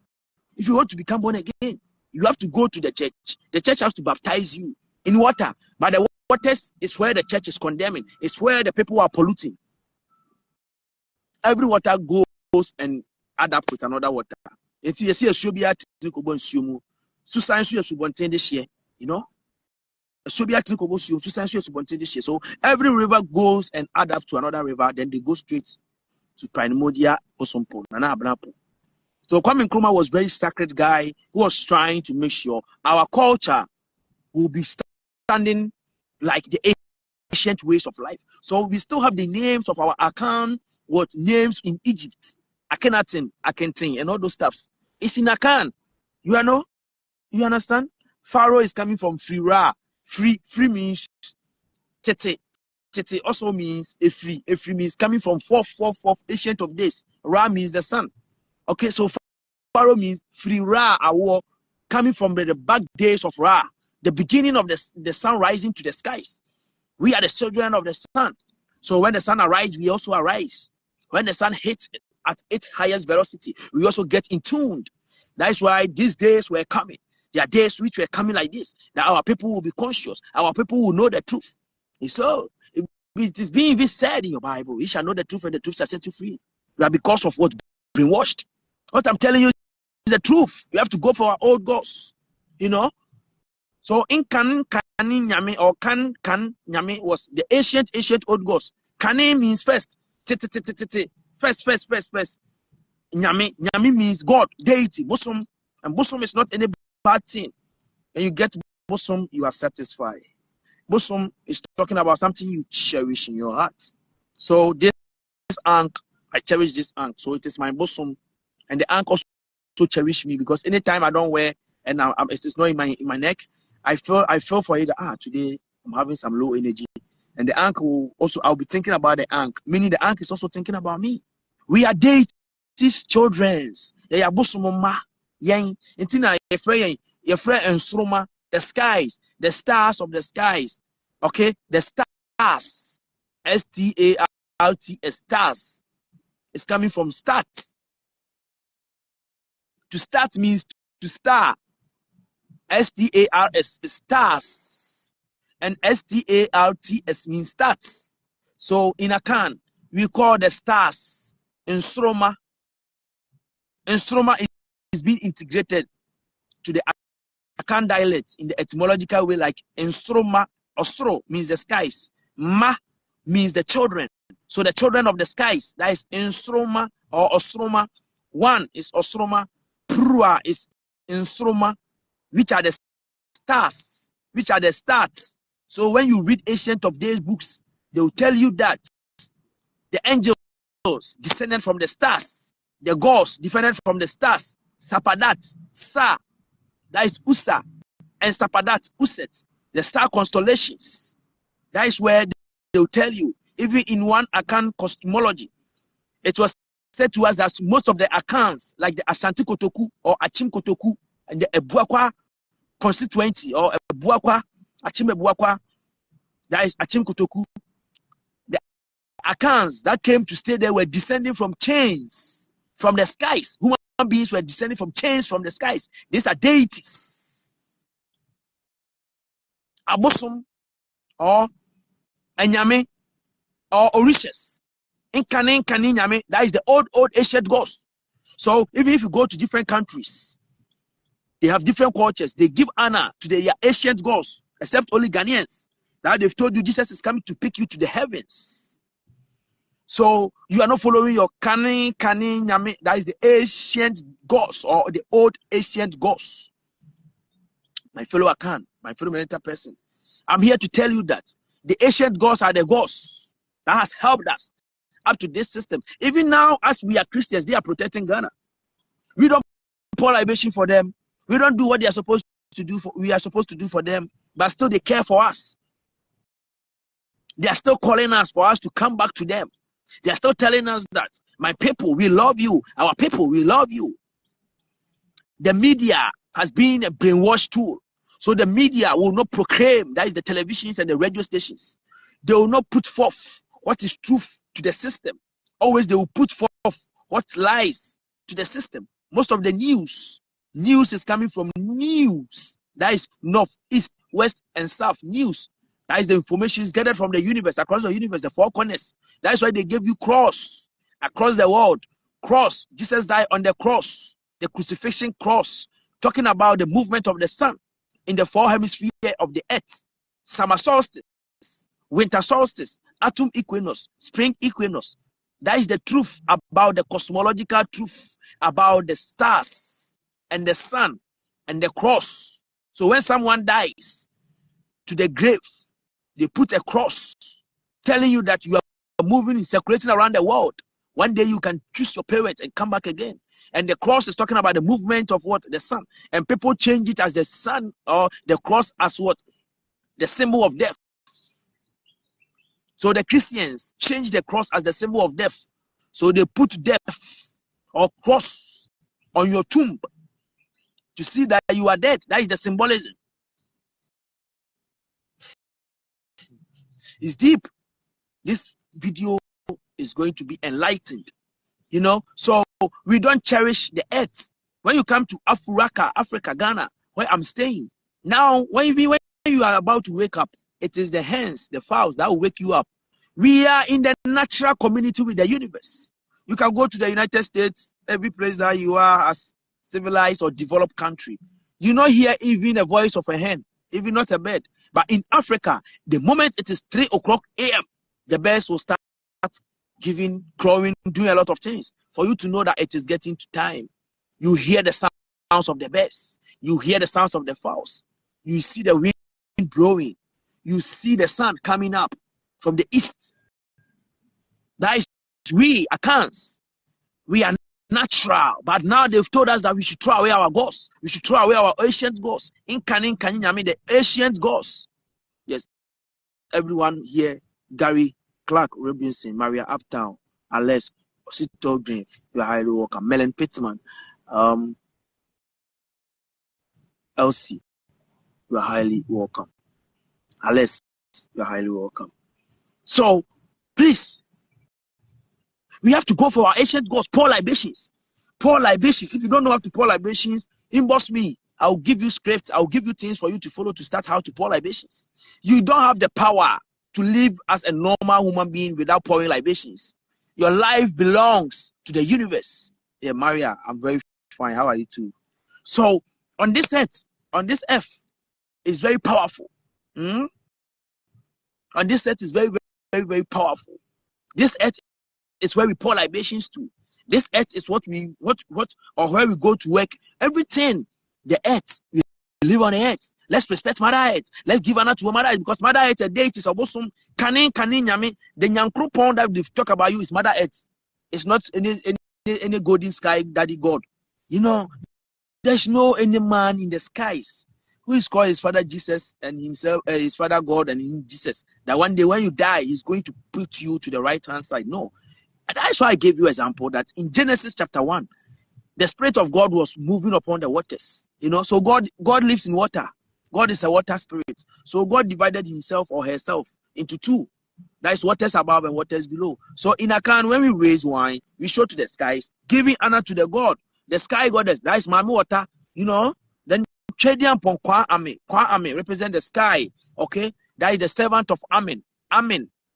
If you want to become born again, you have to go to the church. The church has to baptize you in water. But the waters is where the church is condemning. It's where the people are polluting. Every water goes and add up with another water. You see a shobia trikobo nsuomu. Susan su yesubonten this year, you know? A shobia trikobo nsuomu susan su yesubonten this year. So every river goes and add up to another river, then they go straight to primordial Osompo, Nana Abrapo. So Kwame Nkrumah was a very sacred guy who was trying to make sure our culture will be standing like the ancient ways of life. So we still have the names of our Akan, what names in Egypt, Akhenaten, Akhenaten, and all those stuffs. It's in Akan. You know, you understand? Pharaoh is coming from free Ra. Free means tete. Tete also means a free. A free means coming from fourth, ancient of days. Ra means the sun. Okay, so Pharaoh means free Ra, our coming from the back days of Ra, the beginning of the sun rising to the skies. We are the children of the sun. So when the sun arises, we also arise. When the sun hits at its highest velocity, we also get in tuned. That's why these days were coming. There are days which were coming like this, that our people will be conscious. Our people will know the truth. And so it is being even said in your Bible, you shall know the truth and the truth shall set you free. That because of what? Brainwashed. What I'm telling you is the truth. You have to go for our old gods. You know? So Nkane Nyame or Kan Nyame was the ancient old gods. Nkane means first. First. Nyame means God, deity, bosom. And bosom is not any bad thing. When you get bosom, you are satisfied. Bosom is talking about something you cherish in your heart. So this ankh, I cherish this ankh. So it is my bosom. And the ankh also cherish me, because anytime I don't wear and it is not in my neck, I feel for it. Today I'm having some low energy, and the ankh will also, I'll be thinking about the ankh, meaning the ankh is also thinking about me. We are deities, childrens. They are bosomoma. Yang intina your friend and stroma, the skies, the stars of the skies. Okay, the stars, START, stars. It's coming from start. To start means to star. STARS is stars, and STARTS means starts. So in Akan, we call the stars Instroma. Instroma is being integrated to the Akan dialect in the etymological way, like Instroma. Ostro means the skies. Ma means the children. So the children of the skies, that is Instroma or Ostroma. One is Ostroma. Prua is Instroma, which are the stars, which are the stars. So when you read Ancient of Days books, they will tell you that the angels descended from the stars, the gods descended from the stars. Sapadat, Sa, that is Usa, and Sapadat, Uset, the star constellations. That is where they will tell you, even in one Akan cosmology, it was said to us that most of the Akans, like the Ashanti Kotoku or Achim Kotoku and the Ebuakwa constituency or Ebuakwa, Achim Ebuakwa, that is Achim Kotoku, the Akans that came to stay there were descending from chains from the skies. Human beings were descending from chains from the skies. These are deities. Abosom or Nyame or Orishas. Nkane Nyame, that is the old ancient gods. So even if you go to different countries, they have different cultures. They give honor to their ancient gods, except only Ghanaians. Now they've told you Jesus is coming to pick you to the heavens. So you are not following your Nkane Nyame, that is the ancient gods or the old ancient gods. My fellow Akan, my fellow mental person, I'm here to tell you that the ancient gods are the gods that has helped us up to this system. Even now, as we are Christians, they are protecting Ghana. We don't pour libation for them. We don't do what they are supposed to do we are supposed to do for them, but still they care for us. They are still calling us for us to come back to them. They are still telling us that, my people, we love you. Our people, we love you. The media has been a brainwash tool. So the media will not proclaim, that is the televisions and the radio stations. They will not put forth what is truth to the system. Always they will put forth what lies to the system. Most of the news is coming from news. That is north, east, west, and south news. That is the information is gathered from the universe, across the universe, the four corners. That is why they gave you cross across the world. Cross. Jesus died on the cross, the crucifixion cross, talking about the movement of the sun in the four hemispheres of the earth. Summer solstice, winter solstice, autumn equinox, spring equinox, That is the truth about the cosmological truth about the stars and the sun and the cross. So when someone dies to the grave, they put a cross telling you that you are moving and circulating around the world. One day you can choose your parents and come back again. And the cross is talking about the movement of what? The sun. And people change it as the sun or the cross as what? The symbol of death. So the Christians change the cross as the symbol of death. So they put death or cross on your tomb to see that you are dead. That is the symbolism. It's deep. This video is going to be enlightened. You know, so we don't cherish the earth. When you come to Africa, Ghana, where I'm staying, now when you are about to wake up, it is the hens, the fowls that will wake you up. We are in the natural community with the universe. You can go to the United States, every place that you are as civilized or developed country. You not hear even a voice of a hen, even not a bird. But in Africa, the moment it is 3 o'clock a.m., the birds will start giving, crowing, doing a lot of things for you to know that it is getting to time. You hear the sounds of the birds. You hear the sounds of the fowls. You see the wind blowing. You see the sun coming up from the east. That is we, Akans. We are natural. But now they've told us that we should throw away our gods. We should throw away our ancient gods. Nkane, Nyame, the ancient gods. Yes. Everyone here, Gary, Clark Robinson, Maria Uptown, Alex, Osito Green, you are highly welcome. Melon Pittman, Elsie, you are highly welcome. Alex, you are highly welcome. So, please, we have to go for our ancient gods, pour libations. Pour libations. If you don't know how to pour libations, inbox me. I'll give you scripts. I'll give you things for you to follow to start how to pour libations. You don't have the power to live as a normal human being without pouring libations. Your life belongs to the universe. Yeah, Maria, I'm very fine. How are you too? So on this earth is very powerful. On this earth is very, very, very powerful. This earth is where we pour libations to. This earth is where we go to work. Everything, the earth, we live on the earth. Let's respect Mother Earth. Let's give honor to Mother Earth because Mother Earth, a deity, is about some Nkane, Nyame. The Nyankropon that they talk about you is Mother Earth. It's not any golden sky daddy God. You know, there's no any man in the skies who is called his father Jesus and himself, his father God and him Jesus. That one day when you die, he's going to put you to the right hand side. No. And that's why I gave you an example that in Genesis chapter 1, the Spirit of God was moving upon the waters. You know, so God lives in water. God is a water spirit. So God divided himself or herself into two. That is waters above and waters below. So in Nkane, when we raise wine, we show to the skies, giving honor to the God. The sky goddess, that is Mami water, you know. Then Chedian Pon Kwa Ame represent the sky. Okay, that is the servant of Amen.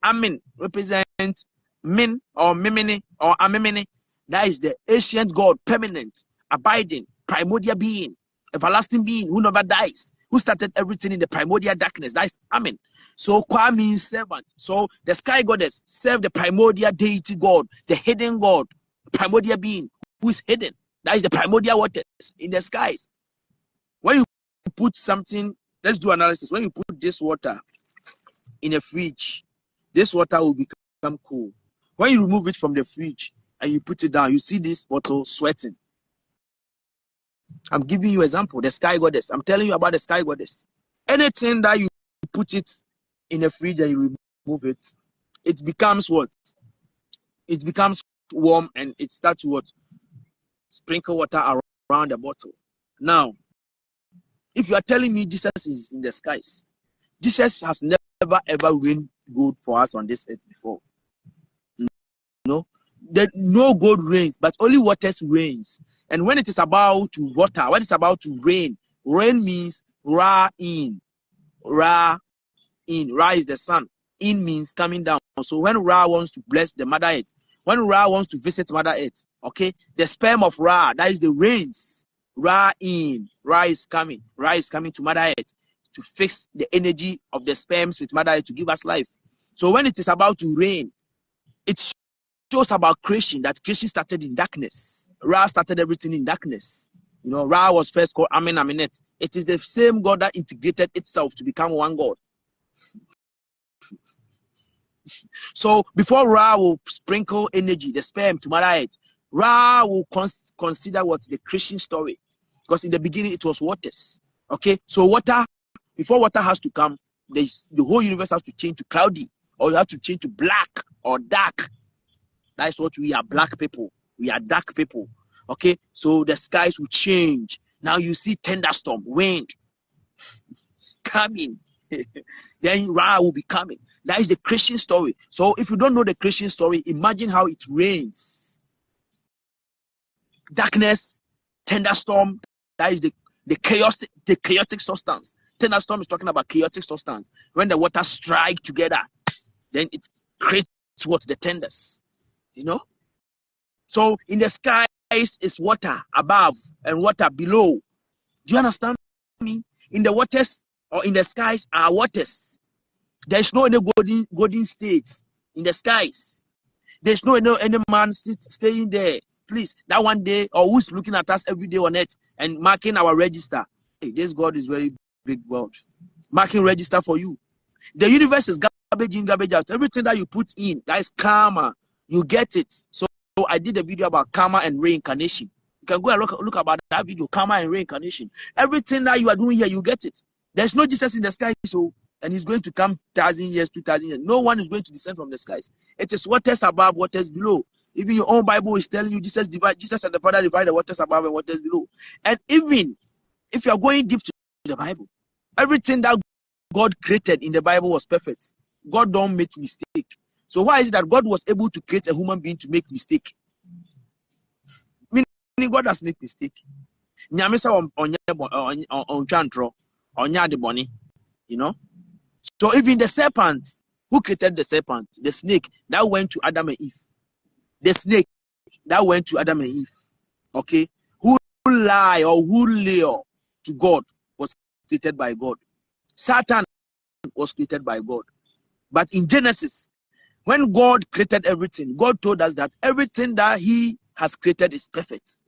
Amen represents Min or Mimini or Amimini. That is the ancient God, permanent, abiding, primordial being, everlasting being who never dies, who started everything in the primordial darkness. That is Amen. So Kwa means servant. So the sky goddess serve the primordial deity God, the hidden God, primordial being who is hidden. That is the primordial waters in the skies. When you put something, let's do analysis. When you put this water in a fridge, this water will become cool. When you remove it from the fridge and you put it down, you see this bottle sweating. I'm giving you an example, the sky goddess. I'm telling you about the sky goddess. Anything that you put it in a fridge and you remove it, it becomes what? It becomes warm and it starts to what? Sprinkle water around the bottle. Now, if you are telling me Jesus is in the skies, Jesus has never ever rained gold for us on this earth before. No, no gold rains, but only waters rains. And when it is about to water, when it's about to rain, rain means Ra in. Ra in. Ra is the sun. In means coming down. So when Ra wants to bless the Mother Earth, when Ra wants to visit Mother Earth, okay, the sperm of Ra, that is the rains. Ra in. Ra is coming. Ra is coming to Mother Earth to fix the energy of the sperms with Mother Earth to give us life. So when it is about to rain, it shows about creation, that creation started in darkness. Ra started everything in darkness. You know, Ra was first called Amen Aminet. It is the same God that integrated itself to become one God. So before Ra will sprinkle energy, the sperm to Mother Earth, Ra will consider what the creation story. Because in the beginning it was waters. Okay, so water, before water has to come, the whole universe has to change to cloudy, or you have to change to black or dark. That's what we are, black people. We are dark people. Okay, so the skies will change. Now you see thunderstorm, wind coming. Then Ra will be coming. That is the creation story. So if you don't know the creation story, imagine how it rains. Darkness, thunderstorm, that is the chaotic substance. Thunderstorm is talking about chaotic substance. When the waters strike together, then it creates what? The thunders. You know? So in the skies is water above and water below. Do you understand me? In the waters or in the skies are waters. There's no any golden states in the skies. There's no any man staying there. Please, that one day, or who's looking at us every day on it and marking our register. Hey, this God is very big God. Marking register for you. The universe is garbage in, garbage out. Everything that you put in, that is karma. You get it. So I did a video about karma and reincarnation. You can go and look about that video, karma and reincarnation. Everything that you are doing here, you get it. There's no Jesus in the sky, so and he's going to come 1,000 years, 2,000 years. No one is going to descend from the skies. It is waters above, waters below. Even your own Bible is telling you Jesus and the Father divide the waters above and waters below. And even if you are going deep to the Bible, everything that God created in the Bible was perfect. God don't make mistake. So why is it that God was able to create a human being to make mistake? Meaning God has made mistake. Nyame say on chantro, you know. So even the serpent, who created the serpent? The snake that went to Adam and Eve. The snake that went to Adam and Eve. Okay, who lie or who lay to God was created by God. Satan was created by God. But in Genesis, when God created everything, God told us that everything that he has created is perfect.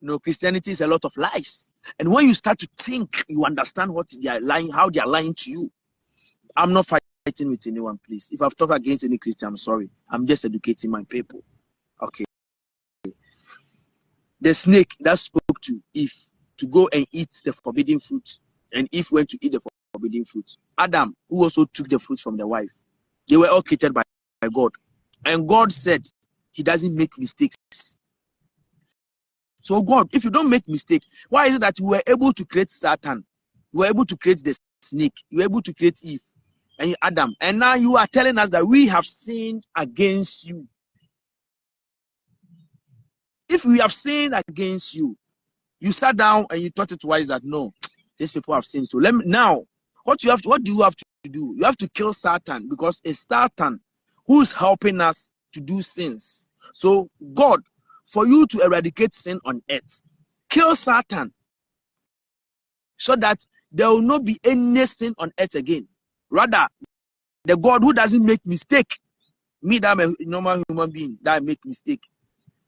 You know, Christianity is a lot of lies. And when you start to think, you understand what they are lying, how they are lying to you. I'm not fighting with anyone, please. If I've talked against any Christian, I'm sorry. I'm just educating my people. Okay. The snake that spoke to Eve to go and eat the forbidden fruit, and Eve went to eat the forbidden fruit. Adam, who also took the fruit from the wife, they were all created by God. And God said he doesn't make mistakes. So God, if you don't make mistake, why is it that you were able to create Satan? You were able to create the snake. You were able to create Eve and Adam. And now you are telling us that we have sinned against you. If we have sinned against you, you sat down and you thought it wise that no, these people have sinned. So now, what do you have to do? You have to kill Satan, because it's Satan who's helping us to do sins. So God, for you to eradicate sin on earth, kill Satan so that there will not be any sin on earth again. Rather, the God who doesn't make mistake, me that I'm a normal human being that I make mistake.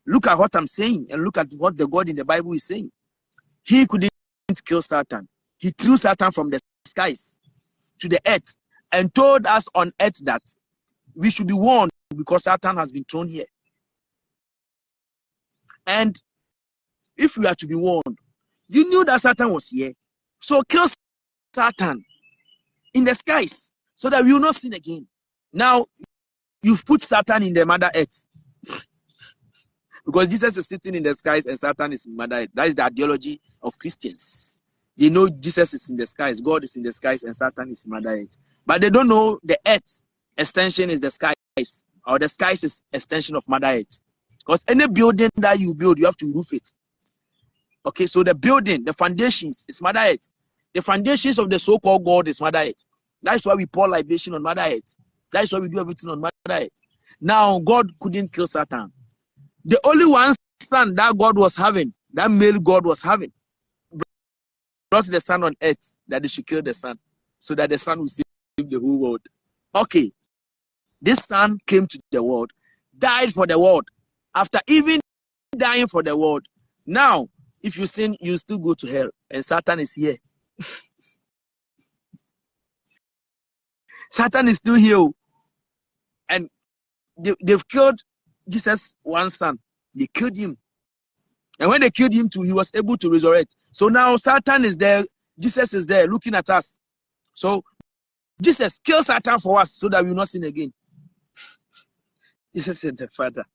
Look at what I'm saying and look at what the God in the Bible is saying. He couldn't kill Satan. He threw Satan from the skies to the earth and told us on earth that we should be warned because Satan has been thrown here. And if we are to be warned, you knew that Satan was here. So kill Satan in the skies so that we will not sin again. Now, you've put Satan in the Mother Earth. Because Jesus is sitting in the skies and Satan is in Mother Earth. That is the ideology of Christians. They know Jesus is in the skies, God is in the skies, and Satan is in Mother Earth. But they don't know the earth extension is the skies, or the skies is extension of Mother Earth. Because any building that you build, you have to roof it. Okay, so the building, the foundations is Mother Earth. The foundations of the so-called God is Mother Earth. That's why we pour libation on Mother Earth. That's why we do everything on Mother Earth. Now, God couldn't kill Satan. The only one son that God was having, that male God was having, brought the son on earth that they should kill the son, so that the son will save the whole world. Okay, this son came to the world, died for the world. After even dying for the world, now if you sin, you still go to hell, and Satan is here. Satan is still here, and they've killed Jesus' one son. They killed him, and when they killed him too, he was able to resurrect. So now Satan is there, Jesus is there looking at us. So Jesus kill Satan for us so that we will not sin again. Jesus said, the Father,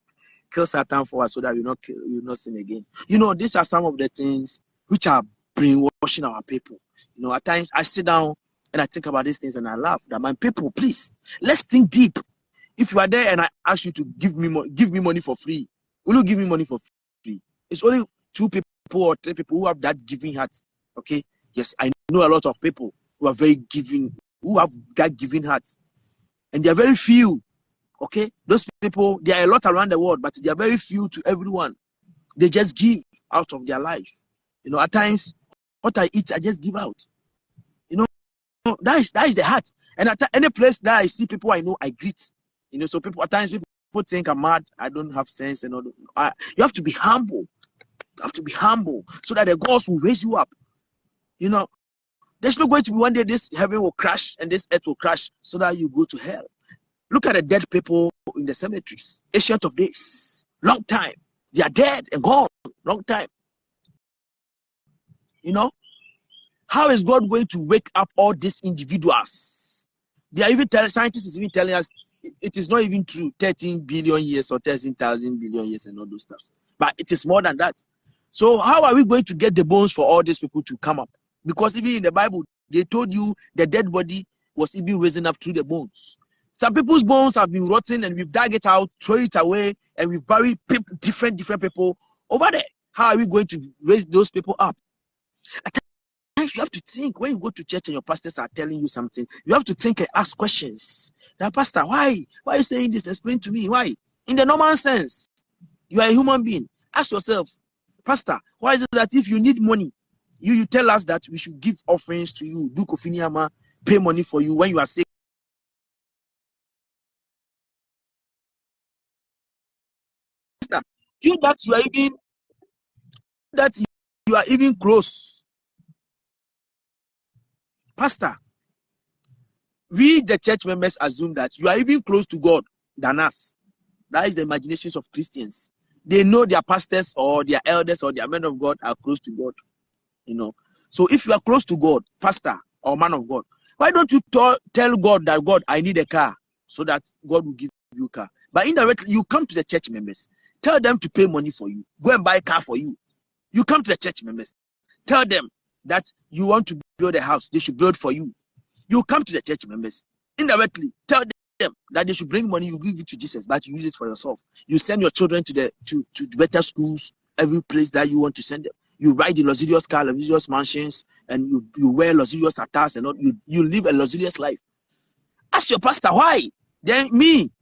kill Satan for us so that we will not sin again. You know, these are some of the things which are brainwashing our people. You know, at times I sit down and I think about these things and I laugh. That my people, please, let's think deep. If you are there and I ask you to give me money for free, will you give me money for free? It's only 2 people or 3 people who have that giving heart. Okay, yes, I know a lot of people who are very giving, who have that giving heart, and they are very few. Okay, those people, there are a lot around the world, but they are very few to everyone. They just give out of their life. You know, at times, what I eat, I just give out. You know, that is the heart. And at any place that I see people I know, I greet. You know, so people at times people think I'm mad. I don't have sense and all. You have to be humble. You have to be humble so that the gods will raise you up. You know, there's not going to be one day this heaven will crash and this earth will crash so that you go to hell. Look at the dead people in the cemeteries, ancient of days, long time. They are dead and gone, long time. You know, how is God going to wake up all these individuals? They are even scientists is even telling us it is not even true, 13 billion years or 13,000 billion years and all those stuff. But it is more than that. So how are we going to get the bones for all these people to come up? Because even in the Bible, they told you the dead body was even raising up through the bones. Some people's bones have been rotten and we've dug it out, throw it away, and we've buried different people over there. How are we going to raise those people up? At times you have to think. When you go to church and your pastors are telling you something, you have to think and ask questions. Now, Pastor, why are you saying this? Explain to me why. In the normal sense, you are a human being. Ask yourself, Pastor, why is it that if you need money, you tell us that we should give offerings to you, do kofiniama, pay money for you when you are sick? You that you are even close, Pastor. We the church members assume that you are even close to God than us. That is the imaginations of Christians. They know their pastors or their elders or their men of God are close to God. You know, so if you are close to God, pastor or man of God, why don't you tell God that God, I need a car, so that God will give you a car? But indirectly, you come to the church members, tell them to pay money for you, go and buy a car for you. You come to the church members, tell them that you want to build a house, they should build for you. You come to the church members, indirectly tell them that they should bring money, you give it to Jesus, but you use it for yourself. You send your children to better schools, every place that you want to send them. You ride the luxurious car, luxurious mansions, and you wear luxurious attires and all. You live a luxurious life. Ask your pastor why. Then me,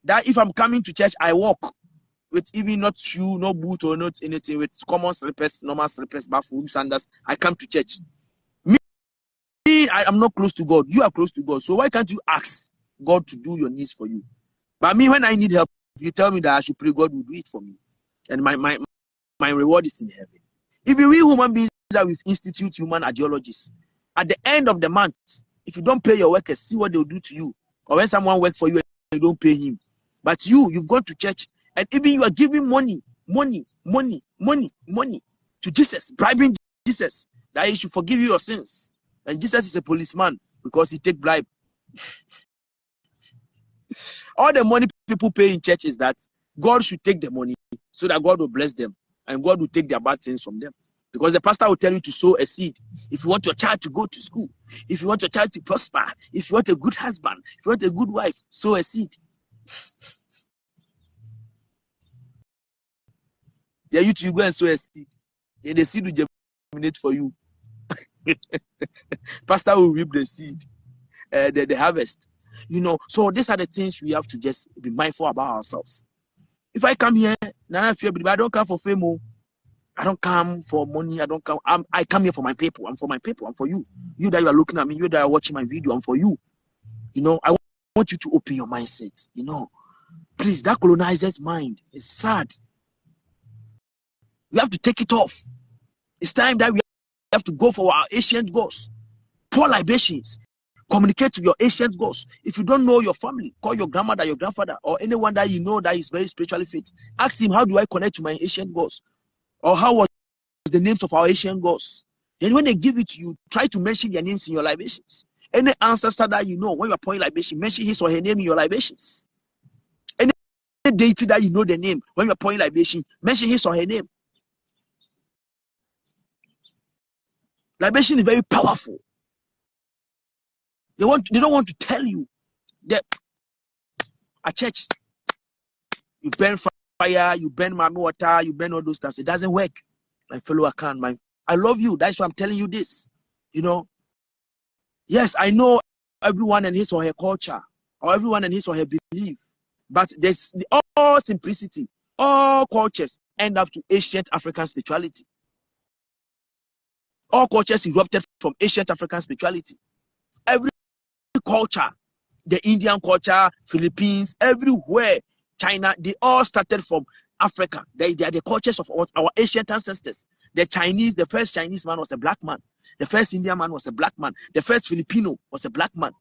that if I'm coming to church, I walk with even not shoe, no boot or not anything, with common slippers, normal slippers, bathroom sandals. I come to church. Me, I am not close to God. You are close to God. So why can't you ask God to do your needs for you? But me, when I need help, you tell me that I should pray, God will do it for me. And my reward is in heaven. If we human beings that we institute human ideologies, at the end of the month, if you don't pay your workers, see what they'll do to you. Or when someone works for you and you don't pay him. But you've gone to church and even you are giving money to Jesus, bribing Jesus that he should forgive you your sins. And Jesus is a policeman because he take bribe. All the money people pay in church is that God should take the money so that God will bless them and God will take their bad things from them. Because the pastor will tell you to sow a seed. If you want your child to go to school, if you want your child to prosper, if you want a good husband, if you want a good wife, sow a seed. Yeah, you go and sow a seed. And the seed will germinate for you. Pastor will reap the seed, the harvest. You know, so these are the things we have to just be mindful about ourselves. If I come here, I don't come for fame. I don't come for money. I don't come. I come here for my people. I'm for my people. I'm for you. You that you are looking at me. You that are watching my video. I'm for you. You know, I want you to open your mindset. Please, that colonizer's mind is sad. We have to take it off. It's time that we have to go for our ancient gods. Pour libations. Communicate to your ancient gods. If you don't know your family, call your grandmother, your grandfather, or anyone that you know that is very spiritually fit. Ask him, how do I connect to my ancient gods? Or how was the names of our ancient gods? Then when they give it to you, try to mention their names in your libations. Any ancestor that you know, when you are pouring libation, mention his or her name in your libations. Any deity that you know the name, when you are pouring libation, mention his or her name. Libation is very powerful. They don't want to tell you that at church you burn fire, you burn my water, you burn all those stuff. It doesn't work. My fellow Nkane, I love you. That's why I'm telling you this. Yes, I know everyone and his or her culture, or everyone and his or her belief, but there's all simplicity. All cultures end up to ancient African spirituality. All cultures erupted from ancient African spirituality. Every culture, the Indian culture, Philippines, everywhere, China, they all started from Africa. They are the cultures of our ancient ancestors. The Chinese, the first Chinese man was a black man. The first Indian man was a black man. The first Filipino was a black man.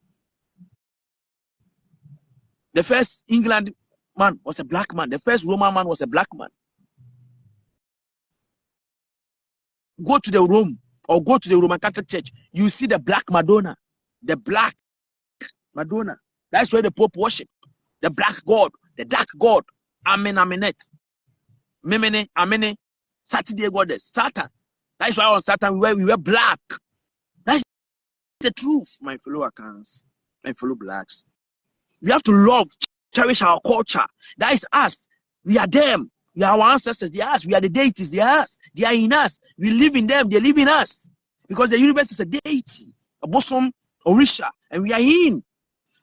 The first England man was a black man. The first Roman man was a black man. Go to the Rome or go to the Roman Catholic Church. You see the black Madonna. The black Madonna. That's where the Pope worship. The black God. The dark God. Amen, Amenet. Memene, Amene. Saturday goddess. Satan. That's why on Saturn we wear black. That's the truth, my fellow Akaans, my fellow blacks. We have to love, cherish our culture. That is us. We are them. We are our ancestors. They are us. We are the deities. They are us. They are in us. We live in them. They live in us. Because the universe is a deity, a bosom, Orisha, and we are in.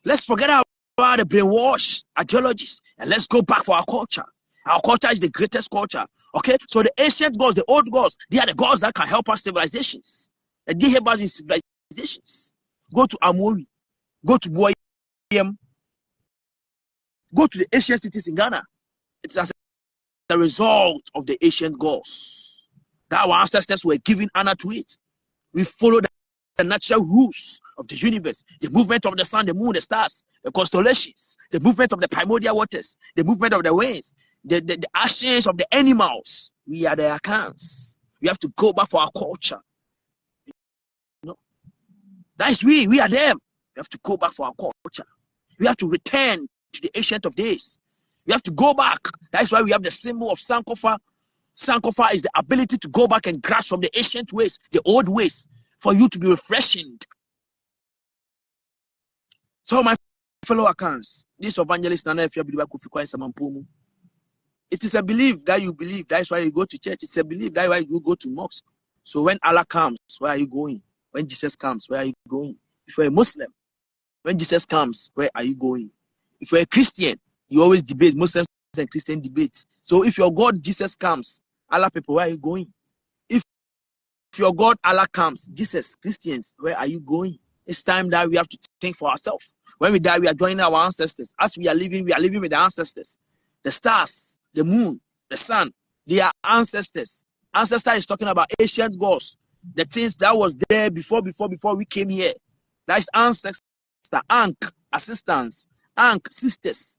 Let's forget about the brainwash ideologies and let's go back for our culture. Our culture is the greatest culture. Okay? So the ancient gods, the old gods, they are the gods that can help us civilizations. And they help us in civilizations. Go to Amori. Go to Boyem. Go to the ancient cities in Ghana. It's as a result of the ancient gods that our ancestors were giving honor to it. We follow the natural rules of the universe, the movement of the sun, the moon, the stars, the constellations, the movement of the primordial waters, the movement of the winds, the actions of the animals. We are the Akaans. We have to go back for our culture. That's we are them. We have to go back for our culture. We have to return to the ancient of days. We have to go back. That's why we have the symbol of Sankofa. Sankofa is the ability to go back and grasp from the ancient ways, the old ways, for you to be refreshed. So my fellow Akaans, this evangelist Nana it is a belief that you believe. That's why you go to church. It's a belief. That's why you go to mosque. So when Allah comes, where are you going? When Jesus comes, where are you going? If you're a Muslim, when Jesus comes, where are you going? If you're a Christian, you always debate. Muslims and Christian debates. So if your God Jesus comes, Allah people, where are you going? If your God Allah comes, Jesus, Christians, where are you going? It's time that we have to think for ourselves. When we die, we are joining our ancestors. As we are living with the ancestors. The stars, the moon, the sun, they are ancestors. Ancestor is talking about ancient gods. The things that was there before we came here. That is ancestor. Ankh, assistance. Ankh, sisters.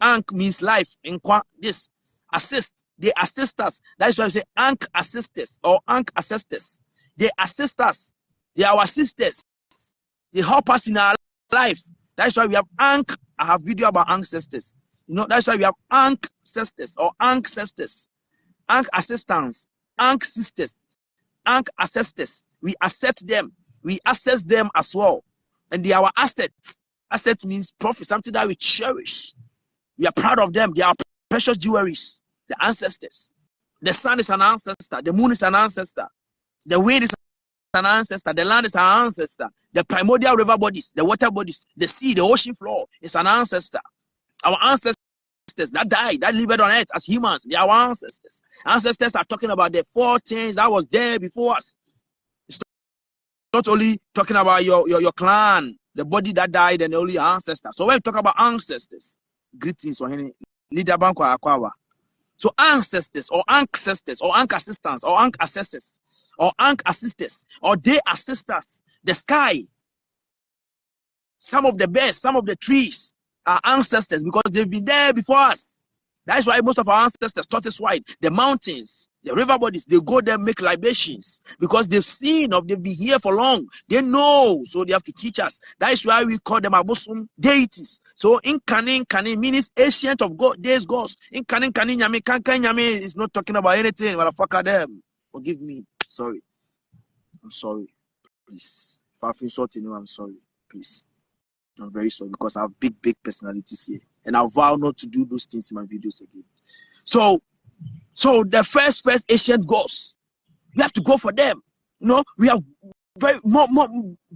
Ankh means life. Nkane, this. Assist. They assist us. That is why I say Ankh assisters or Ankh ancestors. They assist us. They are our sisters. They help us in our life. That's why we have Ankh. I have video about ancestors. That's why we have Ankh sisters or Ankh sisters. Ankh assistants. Ankh sisters. Ankh ancestors. We assess them. We assess them as well. And they are our assets. Asset means profit, something that we cherish. We are proud of them. They are precious jewelries. The ancestors. The sun is an ancestor. The moon is an ancestor. The wind is an ancestor. The land is an ancestor. The primordial river bodies, the water bodies, the sea, the ocean floor is an ancestor. Our ancestors that died, that lived on earth as humans, they are our ancestors. Ancestors are talking about the 4 things that was there before us. It's not only talking about your clan, the body that died and only ancestors. So when we talk about ancestors, greetings or any leader bank or aquawa. So ancestors or ancestors or ank assistants or ank assessors or ank assisters or they assisters, the sky, some of the birds, some of the trees are ancestors because they've been there before us. That's why most of our ancestors taught us why the mountains, the river bodies, they go there make libations because they've seen or they've been here for long. They know, so they have to teach us. That is why we call them Abosum deities. So Nkane means ancient of God, days gods. Nkane Nyame, Nyame is not talking about anything. Motherfucker them. Forgive me. Sorry. I'm sorry. Please. If I've insulted you, I'm sorry. Please. I'm very sorry because I have big personalities here. And I vow not to do those things in my videos again. So the first ancient gods, we have to go for them. You know, we have more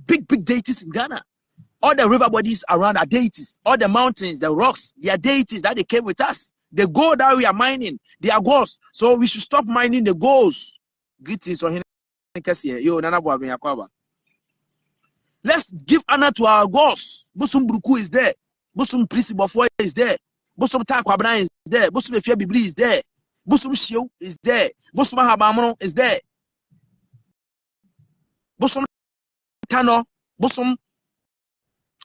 big deities in Ghana. All the river bodies around are deities. All the mountains, the rocks, they are deities that they came with us. The gold that we are mining, they are gods. So we should stop mining the golds. Greetings on Yo, Nana Boabiakwaba. Let's give honor to our gods. Bosum Bruku is there. Bosum Prisibofo is there. Bosum Takwabra is there. Bosum Efia Bibri is there. Bosum Shio is there. Bosum Habamono is there. Bosum Tano. Bosum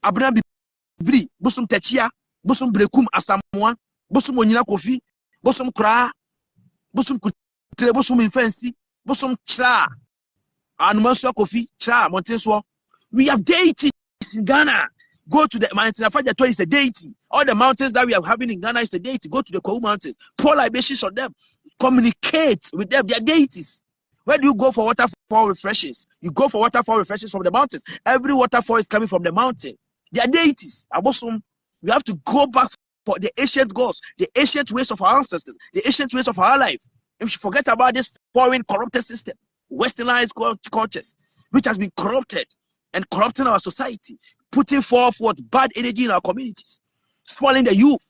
Abra Bibri. Bosum Techia. Bosum Brekum Asamoa. Bosum Onyina Kofi. Bosum Kra. Bosum Kutre. Bosum Infensi. Bosum Chra. Anumaswa Kofi. Chra. Monteswa. We have deities in Ghana. Go to the mountain. Afajato is a deity. All the mountains that we are having in Ghana is a deity. Go to the Kou Mountains. Pour libations on them. Communicate with them. They are deities. Where do you go for waterfall refreshes? You go for waterfall refreshes from the mountains. Every waterfall is coming from the mountain. They are deities. Abosom, we have to go back for the ancient gods, the ancient ways of our ancestors, the ancient ways of our life. And we should forget about this foreign corrupted system, westernized cultures, which has been corrupted and corrupting our society, putting forth what bad energy in our communities, spoiling the youth,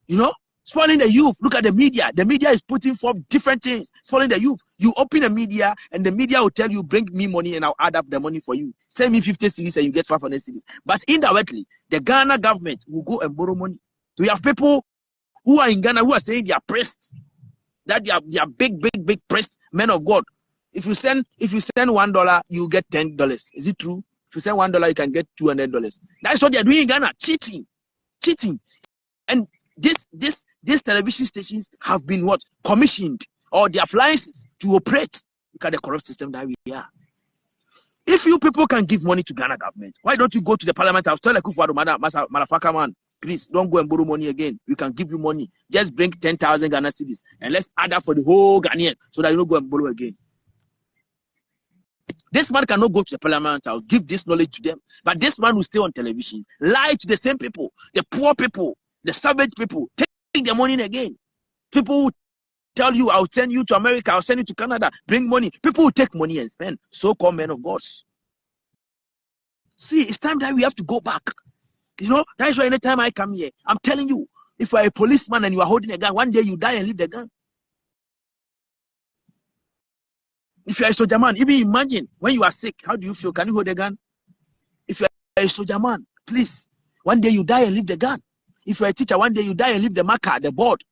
you know, spoiling the youth. Look at the media. The media is putting forth different things, spoiling the youth. You open the media and the media will tell you, bring me money and I'll add up the money for you. Send me 50 cedis and you get 500 cedis. But indirectly, the Ghana government will go and borrow money. We have people who are in Ghana who are saying they are priests, that they are big priests, men of God. If you send $1, you get $10. Is it true? If you send $1, you can get $200. That's what they are doing in Ghana, cheating. And these television stations have been what? Commissioned, or their licenses to operate. Look at the corrupt system that we are. If you people can give money to Ghana government, why don't you go to the parliament house? Tell motherfucker man, please don't go and borrow money again. We can give you money. Just bring 10,000 Ghana cedis and let's add that for the whole Ghanaian so that you don't go and borrow again. This man cannot go to the parliament house, give this knowledge to them. But this man will stay on television, lie to the same people, the poor people, the savage people, take their money again. People will tell you, I'll send you to America, I'll send you to Canada, bring money. People will take money and spend, so-called men of God. See, it's time that we have to go back. You know, that is why anytime I come here, I'm telling you, if you are a policeman and you are holding a gun, one day you die and leave the gun. If you are a soldier man, even imagine when you are sick, how do you feel? Can you hold a gun? If you are a soldier man, please, one day you die and leave the gun. If you are a teacher, one day you die and leave the marker, the board.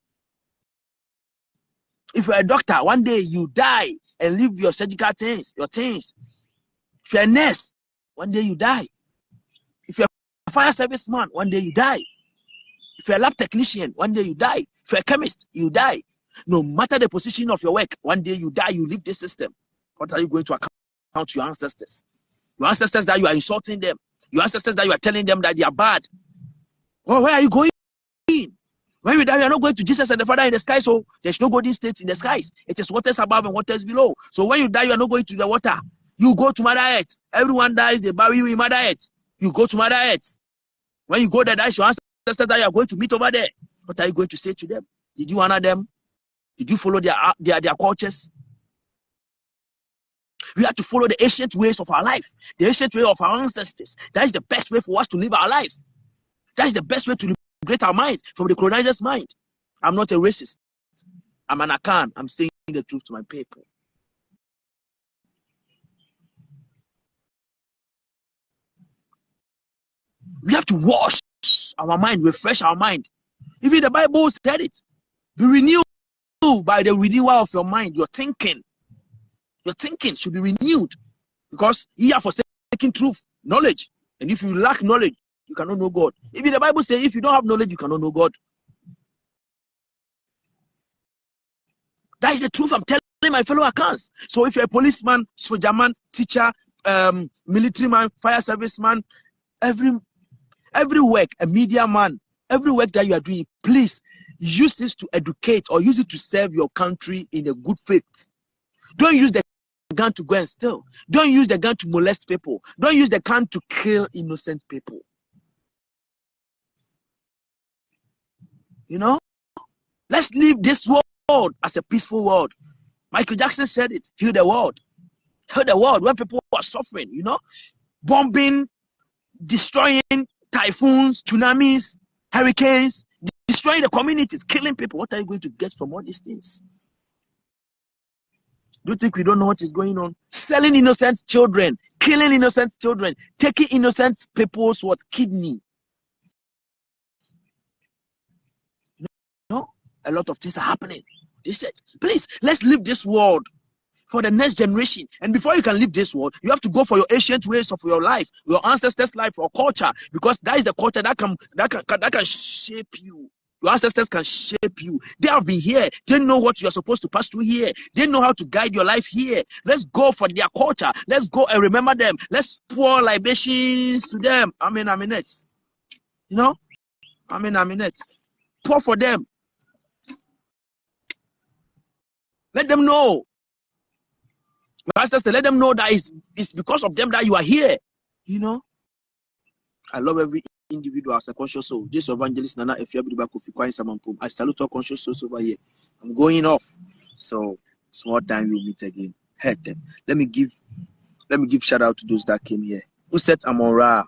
If you are a doctor, one day you die and leave your surgical things, your things. If you are a nurse, one day you die. If you are a fire service man, one day you die. If you're a lab technician, one day you die. If you're a chemist, you die. No matter the position of your work, one day you die, you leave this system. What are you going to account to your ancestors? Your ancestors that you are insulting them. Your ancestors that you are telling them that they are bad. Well, where are you going? When you die, you are not going to Jesus and the Father in the sky, so there's no golden states in the skies. It is waters above and waters below. So when you die, you are not going to the water. You go to Mother Earth. Everyone dies, they bury you in Mother Earth. You go to Mother Earth. When you go there, that's your ancestors that you are going to meet over there. What are you going to say to them? Did you honor them? Did you follow their cultures? We have to follow the ancient ways of our life, the ancient way of our ancestors. That is the best way for us to live our life. That is the best way to liberate our minds from the colonizer's mind. I'm not a racist. I'm an Nkane. I'm saying the truth to my people. We have to wash our mind, refresh our mind. Even the Bible said it. Be renewed by the renewal of your mind. Your thinking should be renewed, because ye are forsaking truth, knowledge. And if you lack knowledge, you cannot know God. Even the Bible says, if you don't have knowledge, you cannot know God. That is the truth I'm telling my fellow accounts. So if you're a policeman, soldier man, teacher, military man, fire service man, every work, a media man, every work that you are doing, please use this to educate or use it to serve your country in a good faith. Don't use the gun to go and steal. Don't use the gun to molest people. Don't use the gun to kill innocent people. You know, let's leave this world as a peaceful world. Michael Jackson said it. Heal the world. Heal the world when people are suffering. You know, bombing, destroying, typhoons, tsunamis, hurricanes, destroying the communities, killing people. What are you going to get from all these things? Do you think we don't know what is going on? Selling innocent children, killing innocent children, taking innocent people's kidney. No, a lot of things are happening. They said, please, let's leave this world for the next generation. And before you can leave this world, you have to go for your ancient ways of your life, your ancestors' life, or culture, because that is the culture that can shape you. Your ancestors can shape you. They have been here. They know what you're supposed to pass through here. They know how to guide your life here. Let's go for their culture. Let's go and remember them. Let's pour libations to them. Amen. You know? Amen. Pour for them. Let them know. Your ancestors, let them know that it's because of them that you are here. You know? I love every individual as a conscious soul. This evangelist Nana I salute all conscious souls over here. I'm going off. So small time we'll meet again. Head them. Let me give shout out to those that came here. Uset Amora,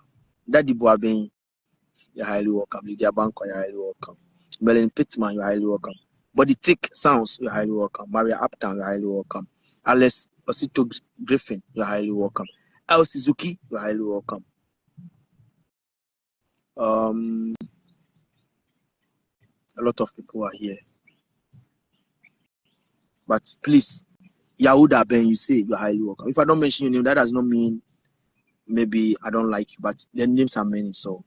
Daddy Boaben, you're highly welcome. Lydia Banko, you're highly welcome. Melanie Pittman, you're highly welcome. Body Tick Sounds, you're highly welcome. Maria Uptown, you're highly welcome. Alice Osito Griffin, you're highly welcome. El Suzuki, you're highly welcome. A lot of people are here. But please, Yahuda Ben, you say you're highly welcome. If I don't mention your name, that does not mean maybe I don't like you, but the names are many. So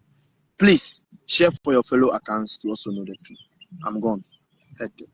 please share for your fellow accounts to also know the truth. I'm gone. Head there.